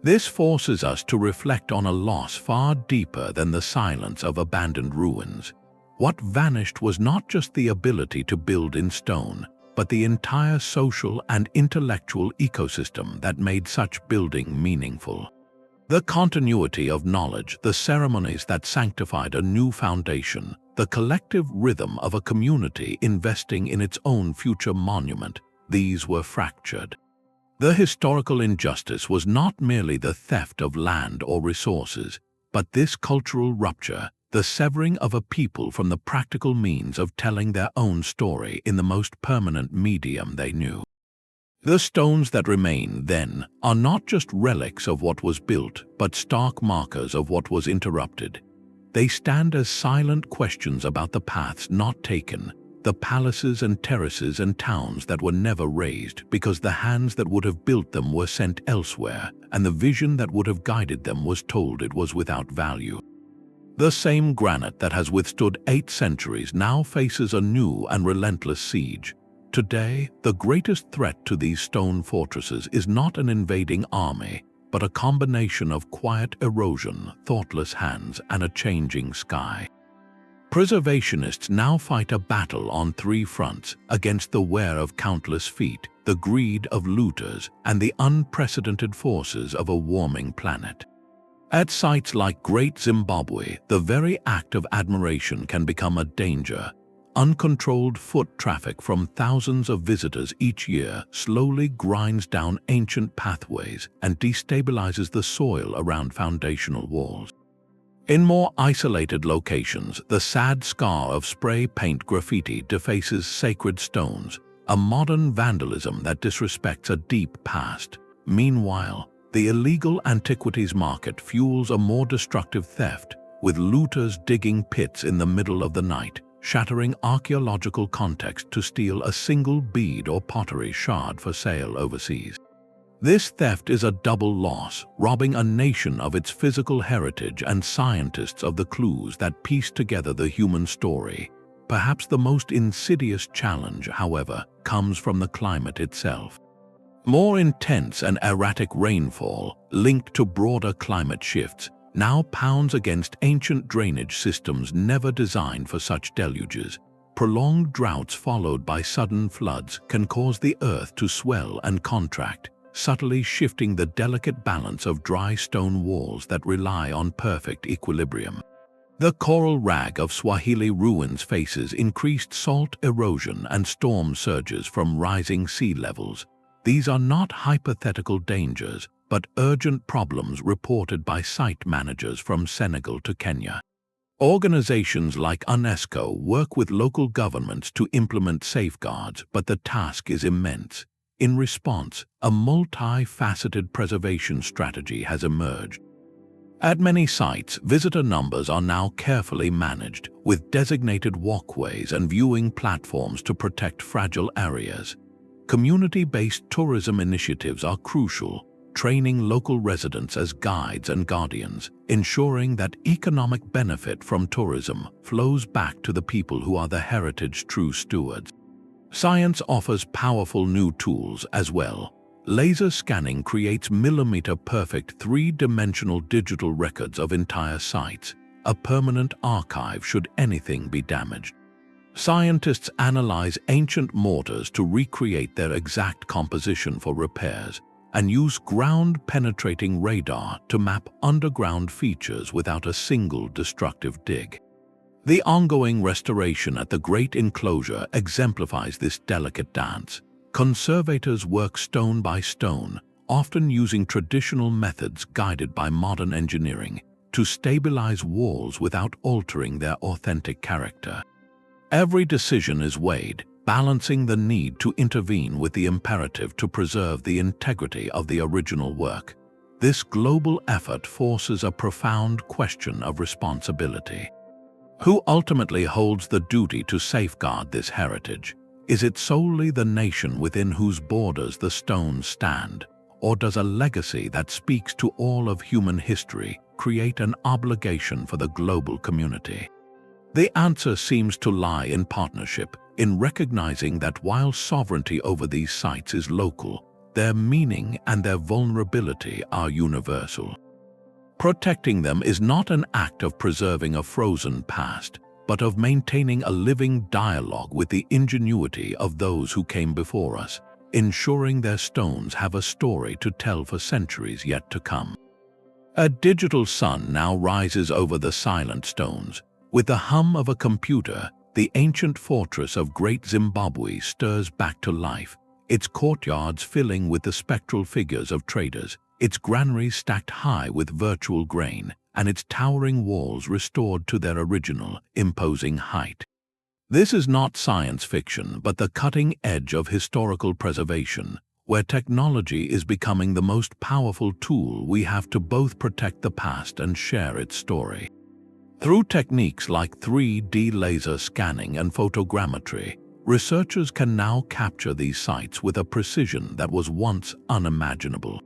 Speaker 1: This forces us to reflect on a loss far deeper than the silence of abandoned ruins. What vanished was not just the ability to build in stone, but the entire social and intellectual ecosystem that made such building meaningful. The continuity of knowledge, the ceremonies that sanctified a new foundation, the collective rhythm of a community investing in its own future monument, these were fractured. The historical injustice was not merely the theft of land or resources, but this cultural rupture, the severing of a people from the practical means of telling their own story in the most permanent medium they knew. The stones that remain, then, are not just relics of what was built, but stark markers of what was interrupted. They stand as silent questions about the paths not taken, the palaces and terraces and towns that were never raised because the hands that would have built them were sent elsewhere, and the vision that would have guided them was told it was without value. The same granite that has withstood 8 centuries now faces a new and relentless siege. Today, the greatest threat to these stone fortresses is not an invading army, but a combination of quiet erosion, thoughtless hands, and a changing sky. Preservationists now fight a battle on 3 fronts against the wear of countless feet, the greed of looters, and the unprecedented forces of a warming planet. At sites like Great Zimbabwe, the very act of admiration can become a danger. Uncontrolled foot traffic from thousands of visitors each year slowly grinds down ancient pathways and destabilizes the soil around foundational walls. In more isolated locations, the sad scar of spray paint graffiti defaces sacred stones, a modern vandalism that disrespects a deep past. Meanwhile, the illegal antiquities market fuels a more destructive theft, with looters digging pits in the middle of the night, shattering archaeological context to steal a single bead or pottery shard for sale overseas. This theft is a double loss, robbing a nation of its physical heritage and scientists of the clues that piece together the human story. Perhaps the most insidious challenge, however, comes from the climate itself. More intense and erratic rainfall, linked to broader climate shifts, now pounds against ancient drainage systems never designed for such deluges. Prolonged droughts followed by sudden floods can cause the earth to swell and contract, subtly shifting the delicate balance of dry stone walls that rely on perfect equilibrium. The coral rag of Swahili ruins faces increased salt erosion and storm surges from rising sea levels. These are not hypothetical dangers, but urgent problems reported by site managers from Senegal to Kenya. Organizations like UNESCO work with local governments to implement safeguards, but the task is immense. In response, a multi-faceted preservation strategy has emerged. At many sites, visitor numbers are now carefully managed, with designated walkways and viewing platforms to protect fragile areas. Community-based tourism initiatives are crucial, training local residents as guides and guardians, ensuring that economic benefit from tourism flows back to the people who are the heritage's true stewards. Science offers powerful new tools as well. Laser scanning creates millimeter-perfect 3-dimensional digital records of entire sites, a permanent archive should anything be damaged. Scientists analyze ancient mortars to recreate their exact composition for repairs, and use ground-penetrating radar to map underground features without a single destructive dig. The ongoing restoration at the Great Enclosure exemplifies this delicate dance. Conservators work stone by stone, often using traditional methods guided by modern engineering, to stabilize walls without altering their authentic character. Every decision is weighed, balancing the need to intervene with the imperative to preserve the integrity of the original work. This global effort forces a profound question of responsibility. Who ultimately holds the duty to safeguard this heritage? Is it solely the nation within whose borders the stones stand, or does a legacy that speaks to all of human history create an obligation for the global community? The answer seems to lie in partnership, in recognizing that while sovereignty over these sites is local, their meaning and their vulnerability are universal. Protecting them is not an act of preserving a frozen past, but of maintaining a living dialogue with the ingenuity of those who came before us, ensuring their stones have a story to tell for centuries yet to come. A digital sun now rises over the silent stones. With the hum of a computer, the ancient fortress of Great Zimbabwe stirs back to life, its courtyards filling with the spectral figures of traders, its granaries stacked high with virtual grain, and its towering walls restored to their original, imposing height. This is not science fiction, but the cutting edge of historical preservation, where technology is becoming the most powerful tool we have to both protect the past and share its story. Through techniques like 3D laser scanning and photogrammetry, researchers can now capture these sites with a precision that was once unimaginable.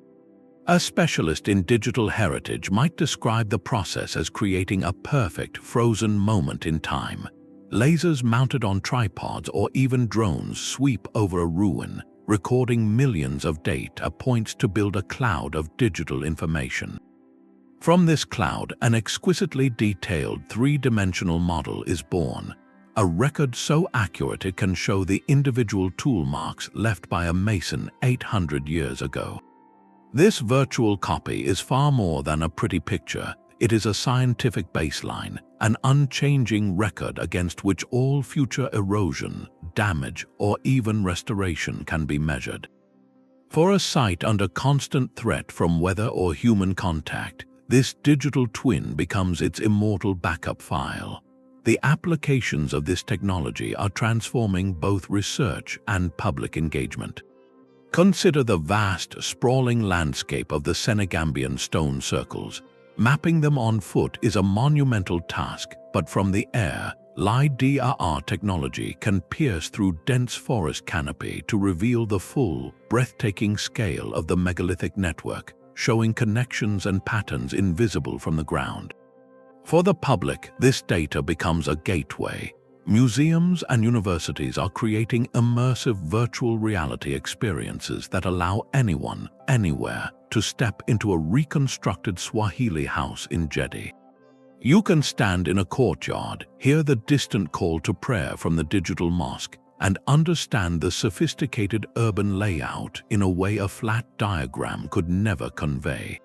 Speaker 1: A specialist in digital heritage might describe the process as creating a perfect frozen moment in time. Lasers mounted on tripods or even drones sweep over a ruin, recording millions of data points to build a cloud of digital information. From this cloud, an exquisitely detailed three-dimensional model is born, a record so accurate it can show the individual tool marks left by a mason 800 years ago. This virtual copy is far more than a pretty picture. It is a scientific baseline, an unchanging record against which all future erosion, damage, or even restoration can be measured. For a site under constant threat from weather or human contact, this digital twin becomes its immortal backup file. The applications of this technology are transforming both research and public engagement. Consider the vast, sprawling landscape of the Senegambian stone circles. Mapping them on foot is a monumental task, but from the air, LiDAR technology can pierce through dense forest canopy to reveal the full, breathtaking scale of the megalithic network, showing connections and patterns invisible from the ground. For the public, this data becomes a gateway. Museums and universities are creating immersive virtual reality experiences that allow anyone, anywhere, to step into a reconstructed Swahili house in Gedi. You can stand in a courtyard, hear the distant call to prayer from the digital mosque, and understand the sophisticated urban layout in a way a flat diagram could never convey.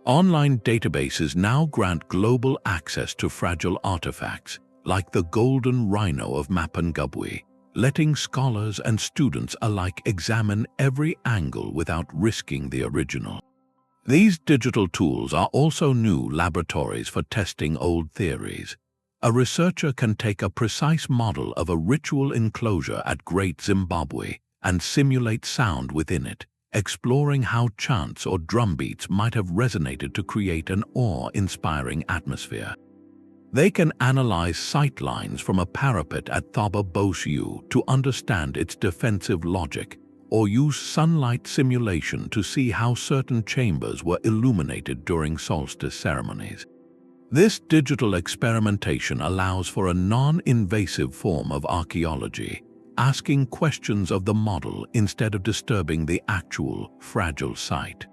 Speaker 1: Online databases now grant global access to fragile artifacts, like the golden rhino of Mapungubwe, letting scholars and students alike examine every angle without risking the original. These digital tools are also new laboratories for testing old theories. A researcher can take a precise model of a ritual enclosure at Great Zimbabwe and simulate sound within it, exploring how chants or drumbeats might have resonated to create an awe-inspiring atmosphere. They can analyze sightlines from a parapet at Thoba Boshu to understand its defensive logic, or use sunlight simulation to see how certain chambers were illuminated during solstice ceremonies. This digital experimentation allows for a non-invasive form of archaeology, asking questions of the model instead of disturbing the actual, fragile site.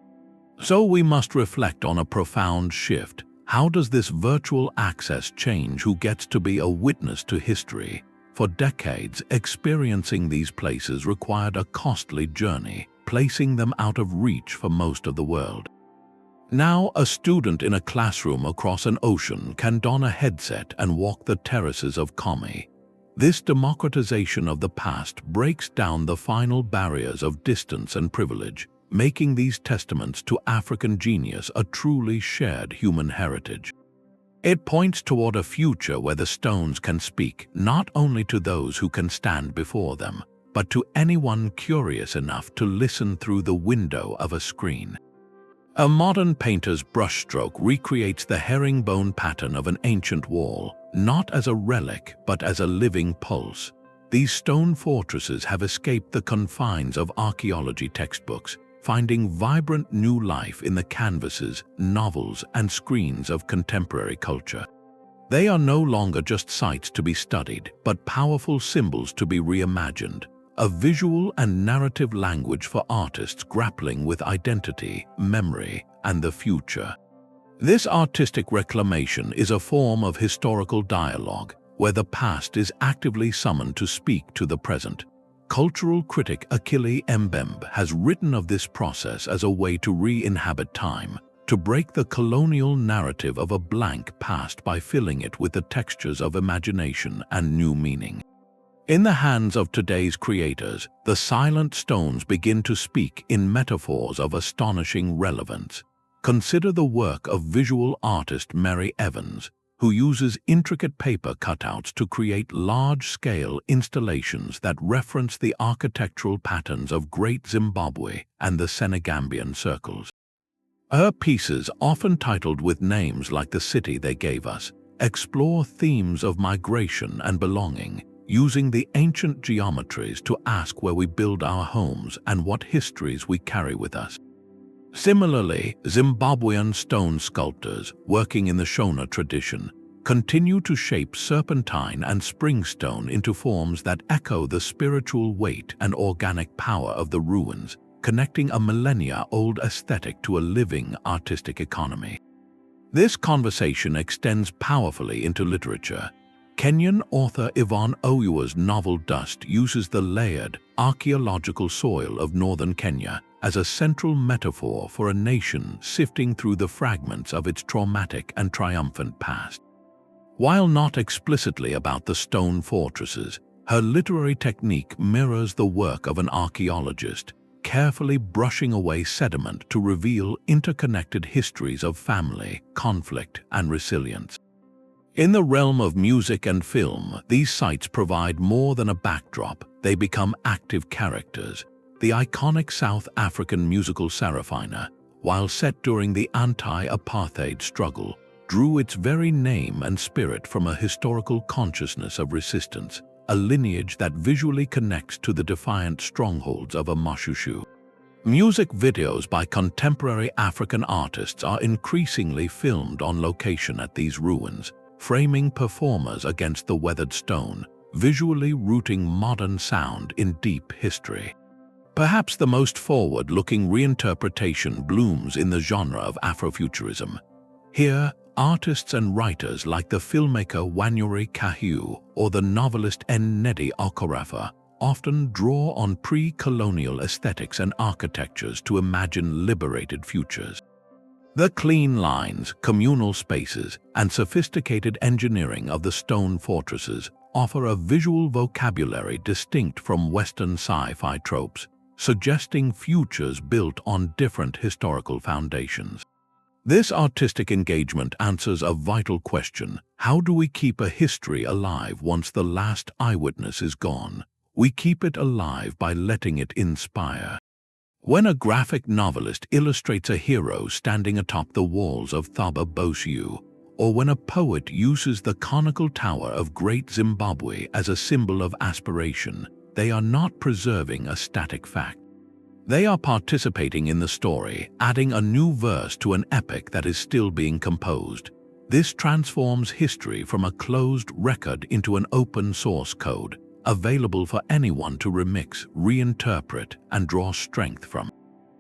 Speaker 1: So we must reflect on a profound shift. How does this virtual access change who gets to be a witness to history? For decades, experiencing these places required a costly journey, placing them out of reach for most of the world. Now, a student in a classroom across an ocean can don a headset and walk the terraces of Khami. This democratization of the past breaks down the final barriers of distance and privilege, making these testaments to African genius a truly shared human heritage. It points toward a future where the stones can speak not only to those who can stand before them, but to anyone curious enough to listen through the window of a screen. A modern painter's brushstroke recreates the herringbone pattern of an ancient wall, not as a relic but as a living pulse. These stone fortresses have escaped the confines of archaeology textbooks, finding vibrant new life in the canvases, novels, and screens of contemporary culture. They are no longer just sites to be studied, but powerful symbols to be reimagined, a visual and narrative language for artists grappling with identity, memory, and the future. This artistic reclamation is a form of historical dialogue, where the past is actively summoned to speak to the present. Cultural critic Achille Mbembe has written of this process as a way to re-inhabit time, to break the colonial narrative of a blank past by filling it with the textures of imagination and new meaning. In the hands of today's creators, the silent stones begin to speak in metaphors of astonishing relevance. Consider the work of visual artist Mary Evans, who uses intricate paper cutouts to create large-scale installations that reference the architectural patterns of Great Zimbabwe and the Senegambian circles. Her pieces, often titled with names like the city they gave us, explore themes of migration and belonging, using the ancient geometries to ask where we build our homes and what histories we carry with us. Similarly, Zimbabwean stone sculptors, working in the Shona tradition, continue to shape serpentine and springstone into forms that echo the spiritual weight and organic power of the ruins, connecting a millennia-old aesthetic to a living artistic economy. This conversation extends powerfully into literature. Kenyan author Yvonne Oyua's novel Dust uses the layered, archaeological soil of northern Kenya as a central metaphor for a nation sifting through the fragments of its traumatic and triumphant past. While not explicitly about the stone fortresses, her literary technique mirrors the work of an archaeologist, carefully brushing away sediment to reveal interconnected histories of family, conflict, and resilience. In the realm of music and film, these sites provide more than a backdrop, they become active characters. The iconic South African musical Sarafina, while set during the anti-apartheid struggle, drew its very name and spirit from a historical consciousness of resistance, a lineage that visually connects to the defiant strongholds of a Mashushu. Music videos by contemporary African artists are increasingly filmed on location at these ruins, framing performers against the weathered stone, visually rooting modern sound in deep history. Perhaps the most forward-looking reinterpretation blooms in the genre of Afrofuturism. Here, artists and writers like the filmmaker Wanyuri Kahiu or the novelist Nnedi Okorafor often draw on pre-colonial aesthetics and architectures to imagine liberated futures. The clean lines, communal spaces, and sophisticated engineering of the stone fortresses offer a visual vocabulary distinct from Western sci-fi tropes, suggesting futures built on different historical foundations. This artistic engagement answers a vital question: how do we keep a history alive once the last eyewitness is gone? We keep it alive by letting it inspire. When a graphic novelist illustrates a hero standing atop the walls of Thaba Bosiu, or when a poet uses the conical tower of Great Zimbabwe as a symbol of aspiration, they are not preserving a static fact. They are participating in the story, adding a new verse to an epic that is still being composed. This transforms history from a closed record into an open source code, available for anyone to remix, reinterpret, and draw strength from.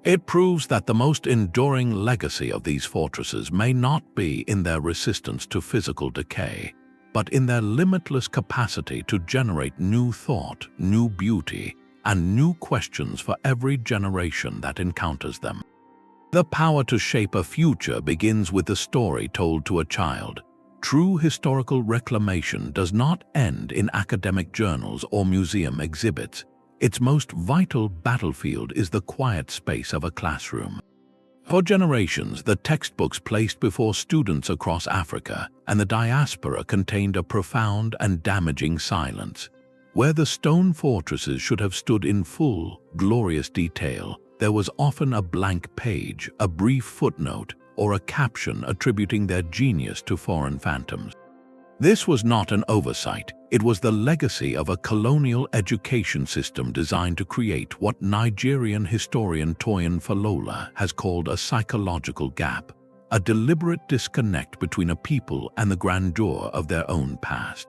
Speaker 1: It proves that the most enduring legacy of these fortresses may not be in their resistance to physical decay, but in their limitless capacity to generate new thought, new beauty, and new questions for every generation that encounters them. The power to shape a future begins with the story told to a child. True historical reclamation does not end in academic journals or museum exhibits. Its most vital battlefield is the quiet space of a classroom. For generations, the textbooks placed before students across Africa and the diaspora contained a profound and damaging silence. Where the stone fortresses should have stood in full, glorious detail, there was often a blank page, a brief footnote, or a caption attributing their genius to foreign phantoms. This was not an oversight. It was the legacy of a colonial education system designed to create what Nigerian historian Toyin Falola has called a psychological gap, a deliberate disconnect between a people and the grandeur of their own past.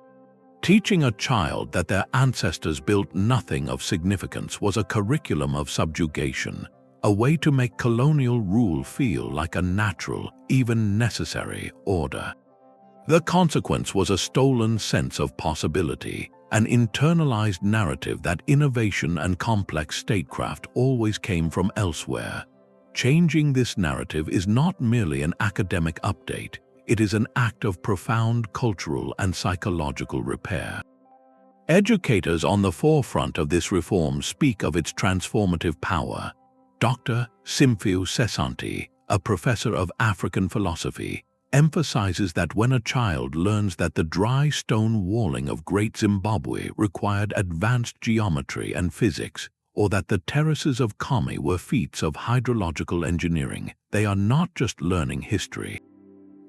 Speaker 1: Teaching a child that their ancestors built nothing of significance was a curriculum of subjugation, a way to make colonial rule feel like a natural, even necessary order. The consequence was a stolen sense of possibility, an internalized narrative that innovation and complex statecraft always came from elsewhere. Changing this narrative is not merely an academic update, it is an act of profound cultural and psychological repair. Educators on the forefront of this reform speak of its transformative power. Dr. Simfiu Sesanti, a professor of African philosophy, emphasizes that when a child learns that the dry stone walling of Great Zimbabwe required advanced geometry and physics, or that the terraces of Khami were feats of hydrological engineering, they are not just learning history.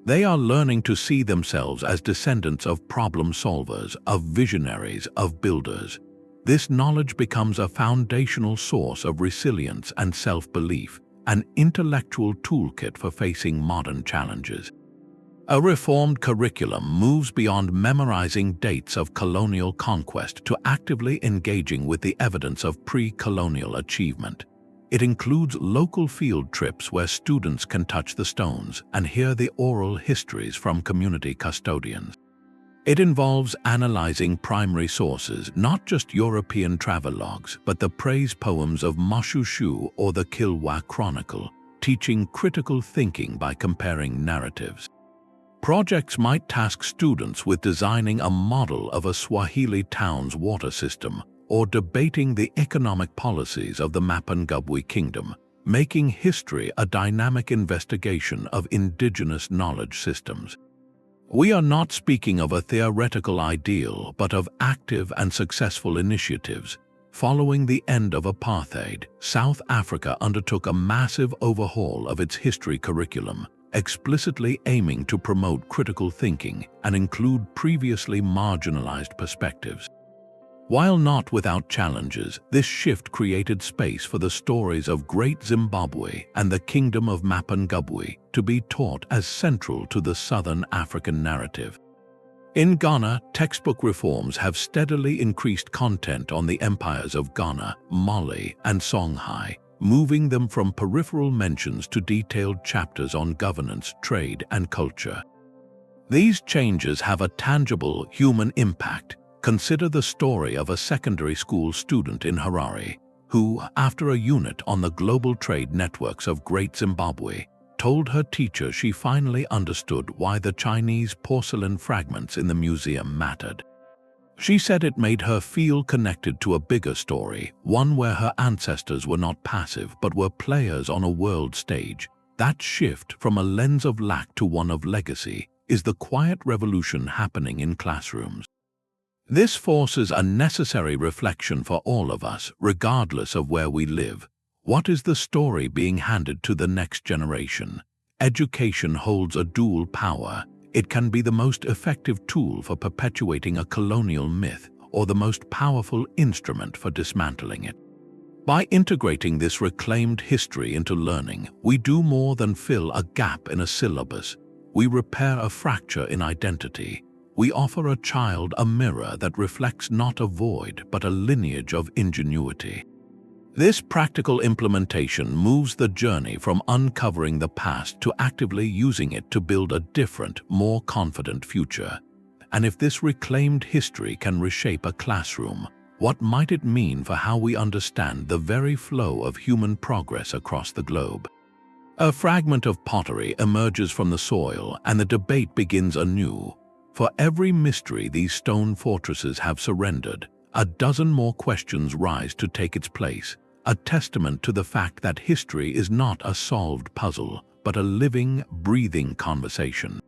Speaker 1: They are learning to see themselves as descendants of problem solvers, of visionaries, of builders. This knowledge becomes a foundational source of resilience and self-belief, an intellectual toolkit for facing modern challenges. A reformed curriculum moves beyond memorizing dates of colonial conquest to actively engaging with the evidence of pre-colonial achievement. It includes local field trips where students can touch the stones and hear the oral histories from community custodians. It involves analyzing primary sources, not just European travelogues, but the praise poems of Mashushu or the Kilwa Chronicle, teaching critical thinking by comparing narratives. Projects might task students with designing a model of a Swahili town's water system, or debating the economic policies of the Mapungubwe kingdom, making history a dynamic investigation of indigenous knowledge systems. We are not speaking of a theoretical ideal, but of active and successful initiatives. Following the end of apartheid, South Africa undertook a massive overhaul of its history curriculum, explicitly aiming to promote critical thinking and include previously marginalized perspectives. While not without challenges, this shift created space for the stories of Great Zimbabwe and the Kingdom of Mapungubwe to be taught as central to the Southern African narrative. In Ghana, textbook reforms have steadily increased content on the empires of Ghana, Mali, and Songhai, moving them from peripheral mentions to detailed chapters on governance, trade, and culture. These changes have a tangible human impact. Consider the story of a secondary school student in Harare, who, after a unit on the global trade networks of Great Zimbabwe, told her teacher she finally understood why the Chinese porcelain fragments in the museum mattered. She said it made her feel connected to a bigger story, one where her ancestors were not passive but were players on a world stage. That shift from a lens of lack to one of legacy is the quiet revolution happening in classrooms. This forces a necessary reflection for all of us, regardless of where we live. What is the story being handed to the next generation? Education holds a dual power. It can be the most effective tool for perpetuating a colonial myth, or the most powerful instrument for dismantling it. By integrating this reclaimed history into learning, we do more than fill a gap in a syllabus. We repair a fracture in identity. We offer a child a mirror that reflects not a void, but a lineage of ingenuity. This practical implementation moves the journey from uncovering the past to actively using it to build a different, more confident future. And if this reclaimed history can reshape a classroom, what might it mean for how we understand the very flow of human progress across the globe? A fragment of pottery emerges from the soil, and the debate begins anew. For every mystery these stone fortresses have surrendered, a dozen more questions rise to take its place, a testament to the fact that history is not a solved puzzle, but a living, breathing conversation.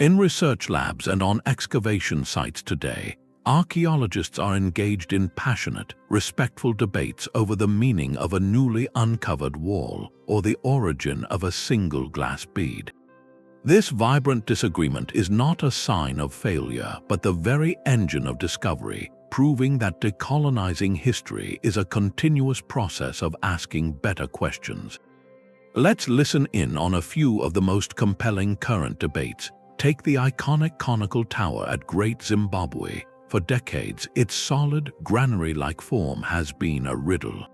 Speaker 1: In research labs and on excavation sites today, archaeologists are engaged in passionate, respectful debates over the meaning of a newly uncovered wall or the origin of a single glass bead. This vibrant disagreement is not a sign of failure, but the very engine of discovery, proving that decolonizing history is a continuous process of asking better questions. Let's listen in on a few of the most compelling current debates. Take the iconic conical tower at Great Zimbabwe. For decades, its solid, granary-like form has been a riddle.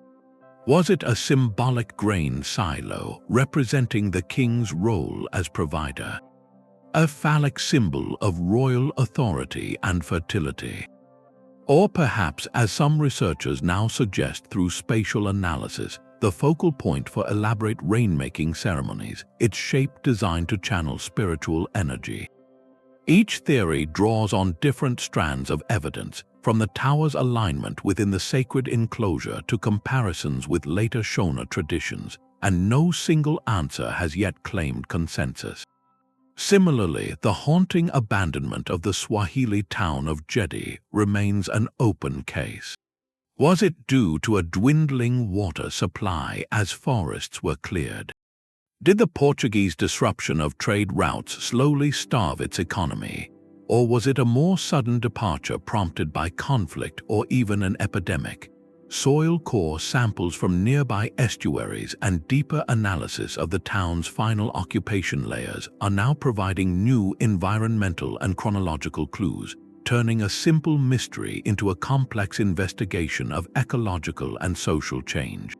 Speaker 1: Was it a symbolic grain silo representing the king's role as provider? A phallic symbol of royal authority and fertility? Or perhaps, as some researchers now suggest through spatial analysis, the focal point for elaborate rainmaking ceremonies, its shape designed to channel spiritual energy? Each theory draws on different strands of evidence, from the tower's alignment within the sacred enclosure to comparisons with later Shona traditions, and no single answer has yet claimed consensus. Similarly, the haunting abandonment of the Swahili town of Gedi remains an open case. Was it due to a dwindling water supply as forests were cleared? Did the Portuguese disruption of trade routes slowly starve its economy? Or was it a more sudden departure prompted by conflict or even an epidemic? Soil core samples from nearby estuaries and deeper analysis of the town's final occupation layers are now providing new environmental and chronological clues, turning a simple mystery into a complex investigation of ecological and social change.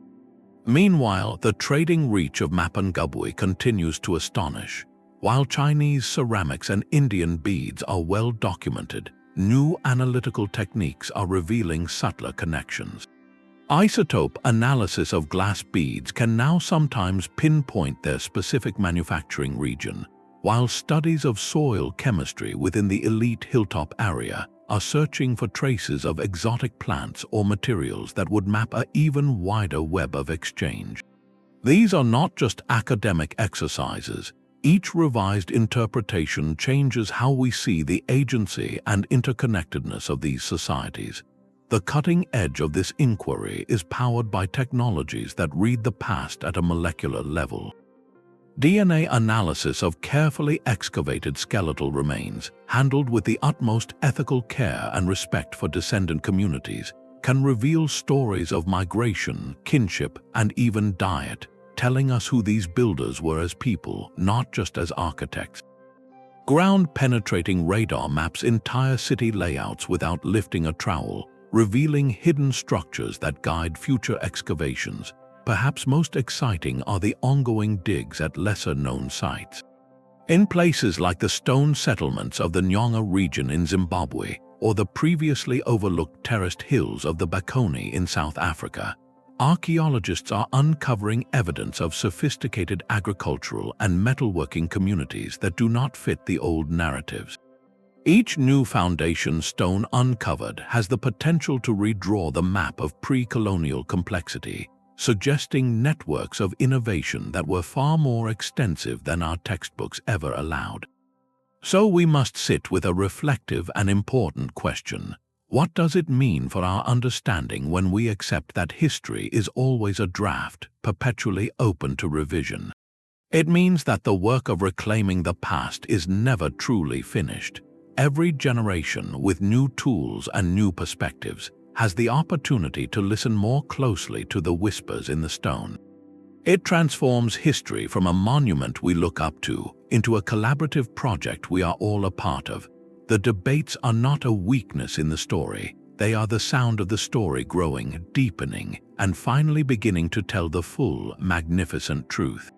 Speaker 1: Meanwhile, the trading reach of Mapungubwe continues to astonish. While Chinese ceramics and Indian beads are well documented, new analytical techniques are revealing subtler connections. Isotope analysis of glass beads can now sometimes pinpoint their specific manufacturing region, while studies of soil chemistry within the elite hilltop area are searching for traces of exotic plants or materials that would map an even wider web of exchange. These are not just academic exercises. Each revised interpretation changes how we see the agency and interconnectedness of these societies. The cutting edge of this inquiry is powered by technologies that read the past at a molecular level. DNA analysis of carefully excavated skeletal remains, handled with the utmost ethical care and respect for descendant communities, can reveal stories of migration, kinship, and even diet, telling us who these builders were as people, not just as architects. Ground-penetrating radar maps entire city layouts without lifting a trowel, revealing hidden structures that guide future excavations. Perhaps most exciting are the ongoing digs at lesser-known sites. In places like the stone settlements of the Nyanga region in Zimbabwe or the previously overlooked terraced hills of the Mfecane in South Africa, archaeologists are uncovering evidence of sophisticated agricultural and metalworking communities that do not fit the old narratives. Each new foundation stone uncovered has the potential to redraw the map of pre-colonial complexity, suggesting networks of innovation that were far more extensive than our textbooks ever allowed. So we must sit with a reflective and important question. What does it mean for our understanding when we accept that history is always a draft, perpetually open to revision? It means that the work of reclaiming the past is never truly finished. Every generation, with new tools and new perspectives, has the opportunity to listen more closely to the whispers in the stone. It transforms history from a monument we look up to into a collaborative project we are all a part of. The debates are not a weakness in the story. They are the sound of the story growing, deepening, and finally beginning to tell the full, magnificent truth.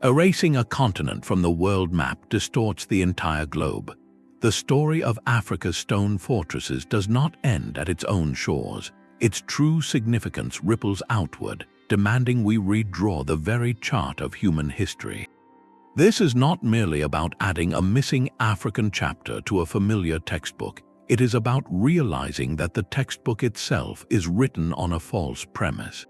Speaker 1: Erasing a continent from the world map distorts the entire globe. The story of Africa's stone fortresses does not end at its own shores. Its true significance ripples outward, demanding we redraw the very chart of human history. This is not merely about adding a missing African chapter to a familiar textbook. It is about realizing that the textbook itself is written on a false premise.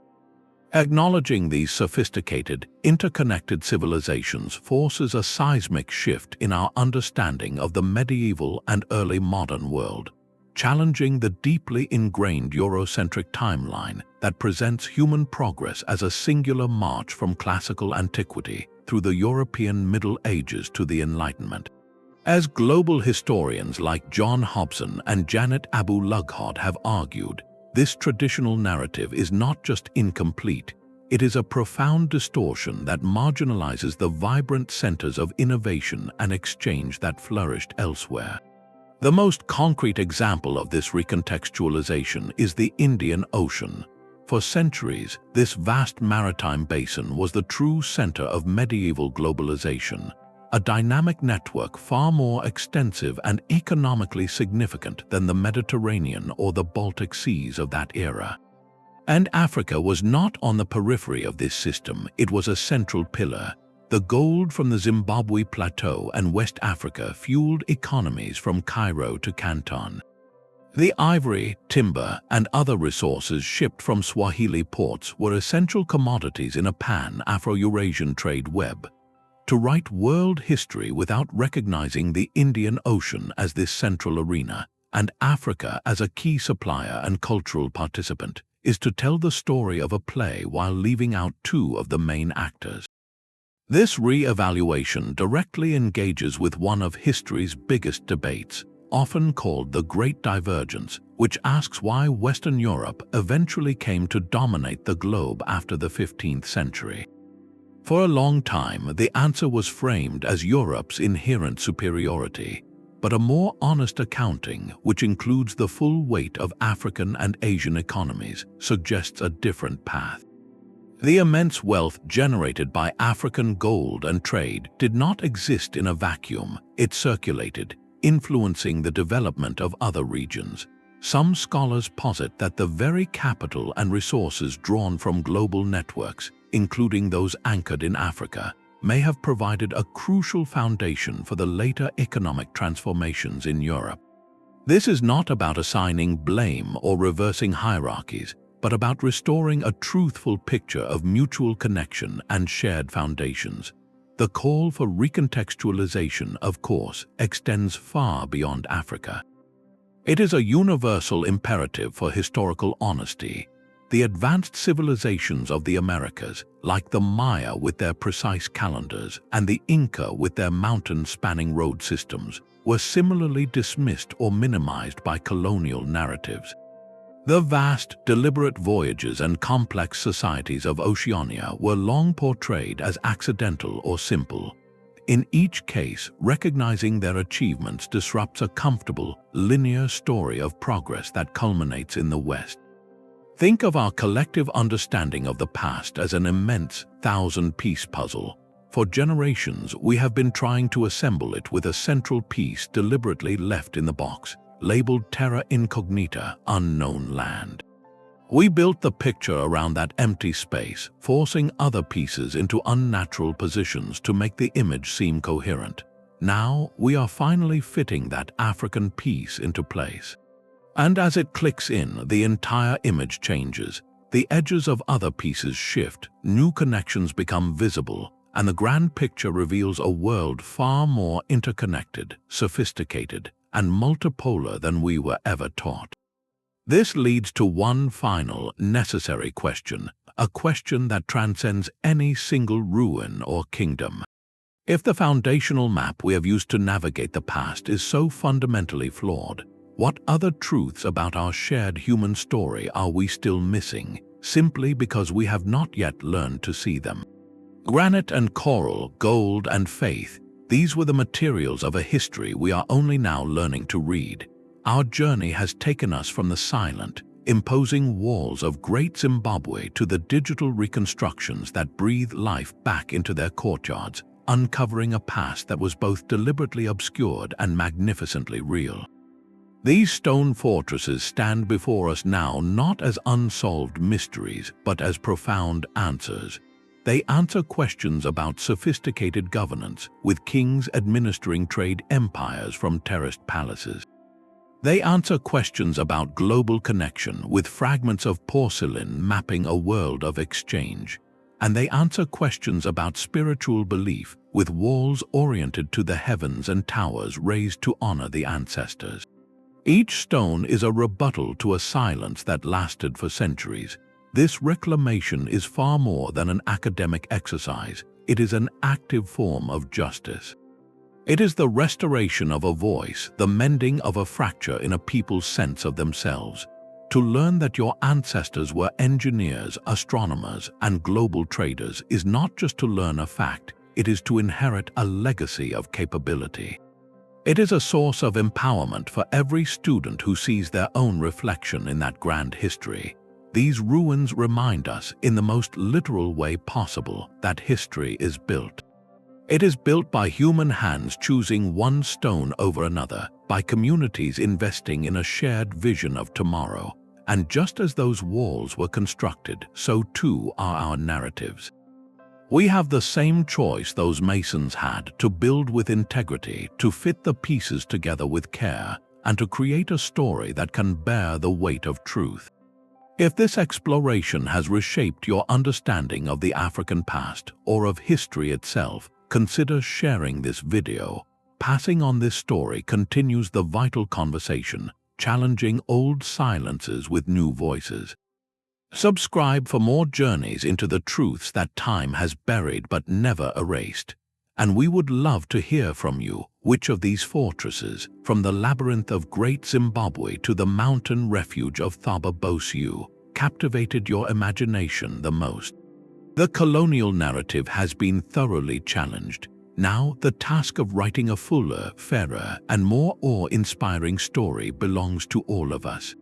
Speaker 1: Acknowledging these sophisticated, interconnected civilizations forces a seismic shift in our understanding of the medieval and early modern world, challenging the deeply ingrained Eurocentric timeline that presents human progress as a singular march from classical antiquity through the European Middle Ages to the Enlightenment. As global historians like John Hobson and Janet Abu-Lughod have argued, this traditional narrative is not just incomplete, it is a profound distortion that marginalizes the vibrant centers of innovation and exchange that flourished elsewhere. The most concrete example of this recontextualization is the Indian Ocean. For centuries, this vast maritime basin was the true center of medieval globalization, a dynamic network far more extensive and economically significant than the Mediterranean or the Baltic Seas of that era. And Africa was not on the periphery of this system, it was a central pillar. The gold from the Zimbabwe Plateau and West Africa fueled economies from Cairo to Canton. The ivory, timber, and other resources shipped from Swahili ports were essential commodities in a pan-Afro-Eurasian trade web. To write world history without recognizing the Indian Ocean as this central arena, and Africa as a key supplier and cultural participant, is to tell the story of a play while leaving out two of the main actors. This re-evaluation directly engages with one of history's biggest debates, often called the Great Divergence, which asks why Western Europe eventually came to dominate the globe after the 15th century. For a long time, the answer was framed as Europe's inherent superiority, but a more honest accounting, which includes the full weight of African and Asian economies, suggests a different path. The immense wealth generated by African gold and trade did not exist in a vacuum. It circulated, influencing the development of other regions. Some scholars posit that the very capital and resources drawn from global networks, including those anchored in Africa, may have provided a crucial foundation for the later economic transformations in Europe. This is not about assigning blame or reversing hierarchies, but about restoring a truthful picture of mutual connection and shared foundations. The call for recontextualization, of course, extends far beyond Africa. It is a universal imperative for historical honesty. The advanced civilizations of the Americas, like the Maya with their precise calendars and the Inca with their mountain-spanning road systems, were similarly dismissed or minimized by colonial narratives. The vast, deliberate voyages and complex societies of Oceania were long portrayed as accidental or simple. In each case, recognizing their achievements disrupts a comfortable, linear story of progress that culminates in the West. Think of our collective understanding of the past as an immense, thousand-piece puzzle. For generations, we have been trying to assemble it with a central piece deliberately left in the box, labeled terra incognita, unknown land. We built the picture around that empty space, forcing other pieces into unnatural positions to make the image seem coherent. Now, we are finally fitting that African piece into place. And as it clicks in, the entire image changes. The edges of other pieces shift, new connections become visible, and the grand picture reveals a world far more interconnected, sophisticated, and multipolar than we were ever taught. This leads to one final, necessary question, a question that transcends any single ruin or kingdom. If the foundational map we have used to navigate the past is so fundamentally flawed, what other truths about our shared human story are we still missing, simply because we have not yet learned to see them? Granite and coral, gold and faith, these were the materials of a history we are only now learning to read. Our journey has taken us from the silent, imposing walls of Great Zimbabwe to the digital reconstructions that breathe life back into their courtyards, uncovering a past that was both deliberately obscured and magnificently real. These stone fortresses stand before us now not as unsolved mysteries, but as profound answers. They answer questions about sophisticated governance, with kings administering trade empires from terraced palaces. They answer questions about global connection, with fragments of porcelain mapping a world of exchange. And they answer questions about spiritual belief, with walls oriented to the heavens and towers raised to honor the ancestors. Each stone is a rebuttal to a silence that lasted for centuries. This reclamation is far more than an academic exercise. It is an active form of justice. It is the restoration of a voice, the mending of a fracture in a people's sense of themselves. To learn that your ancestors were engineers, astronomers, and global traders is not just to learn a fact, it is to inherit a legacy of capability. It is a source of empowerment for every student who sees their own reflection in that grand history. These ruins remind us, in the most literal way possible, that history is built. It is built by human hands choosing one stone over another, by communities investing in a shared vision of tomorrow. And just as those walls were constructed, so too are our narratives. We have the same choice those masons had, to build with integrity, to fit the pieces together with care, and to create a story that can bear the weight of truth. If this exploration has reshaped your understanding of the African past or of history itself, consider sharing this video. Passing on this story continues the vital conversation, challenging old silences with new voices. Subscribe for more journeys into the truths that time has buried but never erased. And we would love to hear from you. Which of these fortresses, from the labyrinth of Great Zimbabwe to the mountain refuge of Thaba Bosu, captivated your imagination the most? The colonial narrative has been thoroughly challenged. Now, the task of writing a fuller, fairer, and more awe-inspiring story belongs to all of us.